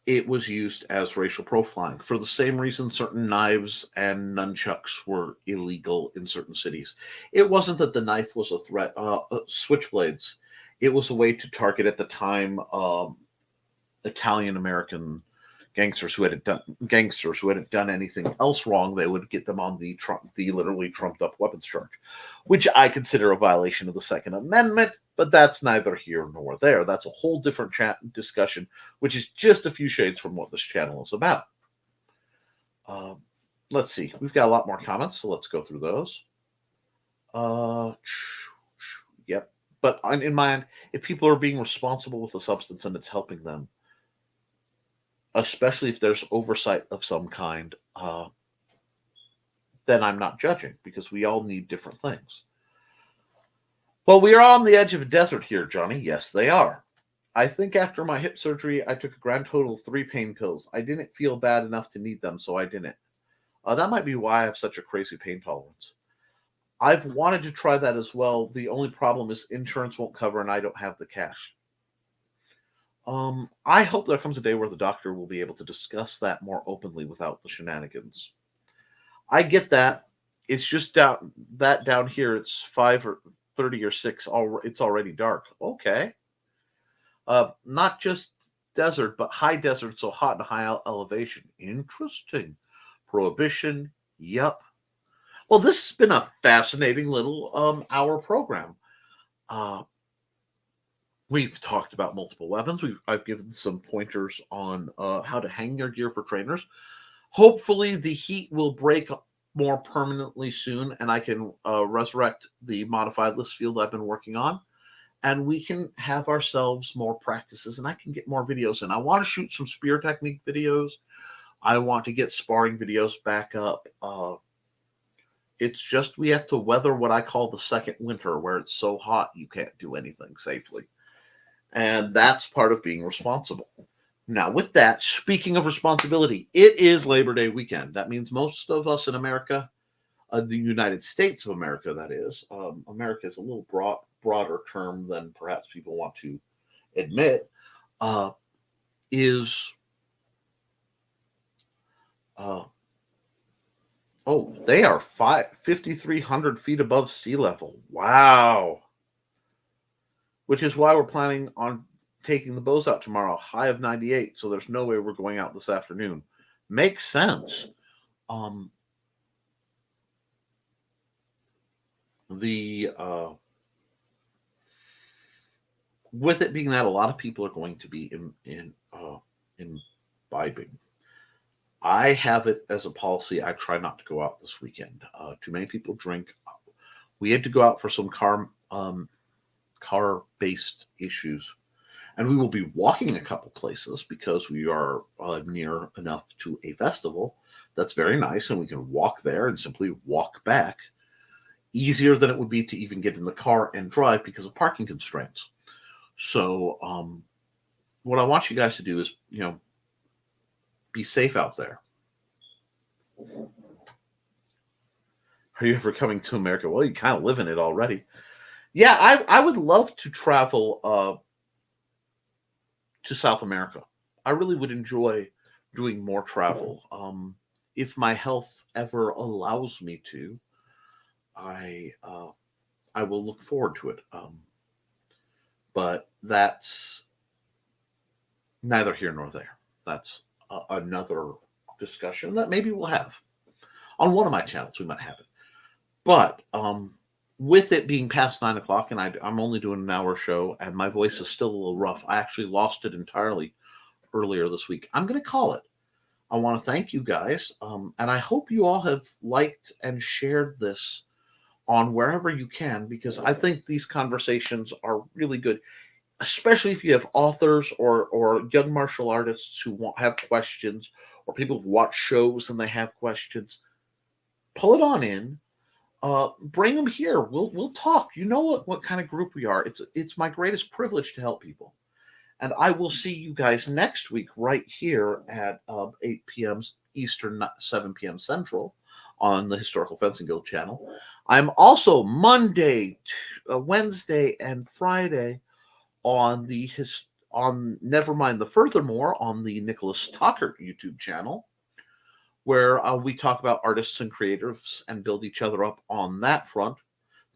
It was used as racial profiling for the same reason certain knives and nunchucks were illegal in certain cities. It wasn't that the knife was a threat. Switchblades. It was a way to target at the time Italian American gangsters who hadn't done anything else wrong. They would get them on the literally trumped up weapons charge, which I consider a violation of the Second Amendment. But that's neither here nor there. That's a whole different discussion, which is just a few shades from what this channel is about. Let's see. We've got a lot more comments, so let's go through those. Yep. But in mind, if people are being responsible with a substance and it's helping them, especially if there's oversight of some kind, then I'm not judging, because we all need different things. Well, we are on the edge of a desert here, Johnny. Yes, they are. I think after my hip surgery, I took a grand total of 3 pain pills. I didn't feel bad enough to need them, so I didn't. That might be why I have such a crazy pain tolerance. I've wanted to try that as well. The only problem is insurance won't cover and I don't have the cash. I hope there comes a day where the doctor will be able to discuss that more openly without the shenanigans. I get that. It's just down here. It's 5:30 or 6. It's already dark. Okay. Not just desert, but high desert, so hot and high elevation. Interesting. Prohibition. Yup. Well, this has been a fascinating little hour program. Uh, we've talked about multiple weapons. I've given some pointers on how to hang your gear for trainers. Hopefully, the heat will break more permanently soon, and I can resurrect the modified list field I've been working on, and we can have ourselves more practices, and I can get more videos in. I want to shoot some spear technique videos. I want to get sparring videos back up. It's just we have to weather what I call the second winter, where it's so hot you can't do anything safely. And that's part of being responsible. Now, with that, speaking of responsibility, it is Labor Day weekend. That means most of us in America, the United States of America, that is, America is a little broader term than perhaps people want to admit, is, they are 5,300 feet above sea level. Wow. Which is why we're planning on taking the bows out tomorrow, high of 98. So there's no way we're going out this afternoon. Makes sense. With it being that a lot of people are going to be imbibing. I have it as a policy. I try not to go out this weekend. Too many people drink. We had to go out for some car-based issues, and we will be walking a couple places because we are near enough to a festival that's very nice, and we can walk there and simply walk back. Easier than it would be to even get in the car and drive because of parking constraints. So, what I want you guys to do is, be safe out there. Are you ever coming to America? Well, you kind of live in it already. Yeah, I would love to travel to South America. I really would enjoy doing more travel. If my health ever allows me to, I will look forward to it. But that's neither here nor there. That's another discussion that maybe we'll have on one of my channels. We might have it. But with it being past 9 o'clock, and I'm only doing an hour show, and my voice is still a little rough. I actually lost it entirely earlier this week. I'm going to call it. I want to thank you guys, and I hope you all have liked and shared this on wherever you can, because I think these conversations are really good, especially if you have authors or young martial artists who have questions, or people who've watched shows and they have questions. Pull it on in. Bring them here. We'll talk. You know what kind of group we are. It's my greatest privilege to help people. And I will see you guys next week right here at 8 p.m. Eastern, 7 p.m. Central on the Historical Fencing Guild channel. I'm also Monday, Wednesday, and Friday on Nevermind the Furthermore on the Nicholas Talkert YouTube channel, where we talk about artists and creatives and build each other up on that front.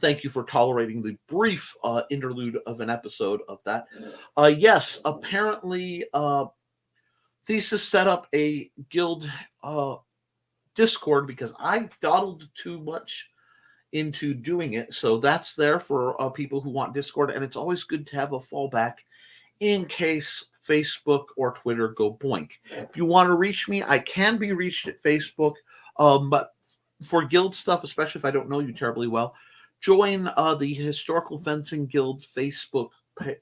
Thank you for tolerating the brief interlude of an episode of that. Yes, apparently Thesis set up a guild Discord because I dawdled too much into doing it. So that's there for people who want Discord. And it's always good to have a fallback in case Facebook or Twitter go boink. If you want to reach me, I can be reached at Facebook. But for guild stuff, especially if I don't know you terribly well, join the Historical Fencing Guild Facebook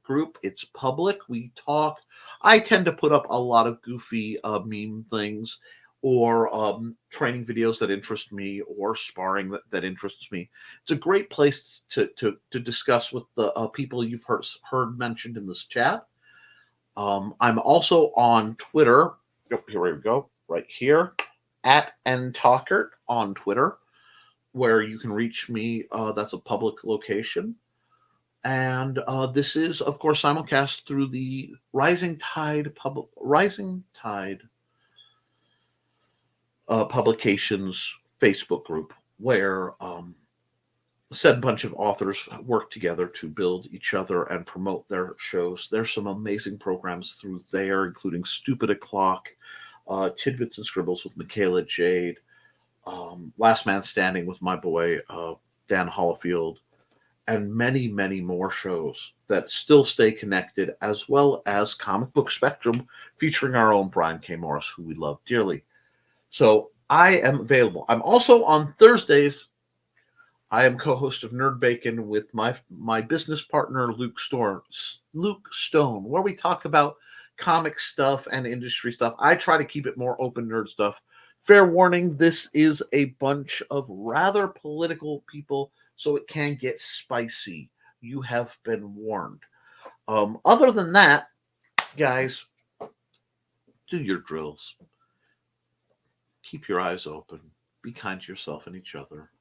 group. It's public. We talk. I tend to put up a lot of goofy meme things, or training videos that interest me, or sparring that interests me. It's a great place to discuss with the people you've heard mentioned in this chat. I'm also on Twitter. Here we go, right here, at ntalkert on Twitter. where you can reach me. That's a public location. And this is, of course, simulcast through the Rising Tide Publications Facebook group, where said bunch of authors work together to build each other and promote their shows. There's some amazing programs through there, including Stupid O'Clock, Tidbits and Scribbles with Michaela Jade, Last Man Standing with my boy Dan Hollifield, and many, many more shows that still stay connected, as well as Comic Book Spectrum, featuring our own Brian K. Morris, who we love dearly. So I am available. I'm also on Thursdays. I am co-host of Nerd Bacon with my business partner Luke Stone, where we talk about comic stuff and industry stuff. I try to keep it more open nerd stuff. Fair warning, this is a bunch of rather political people, so it can get spicy. You have been warned. Other than that, guys, do your drills. Keep your eyes open. Be kind to yourself and each other.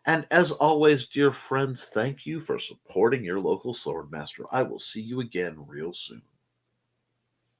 And as always, dear friends, thank you for supporting your local swordmaster. I will see you again real soon.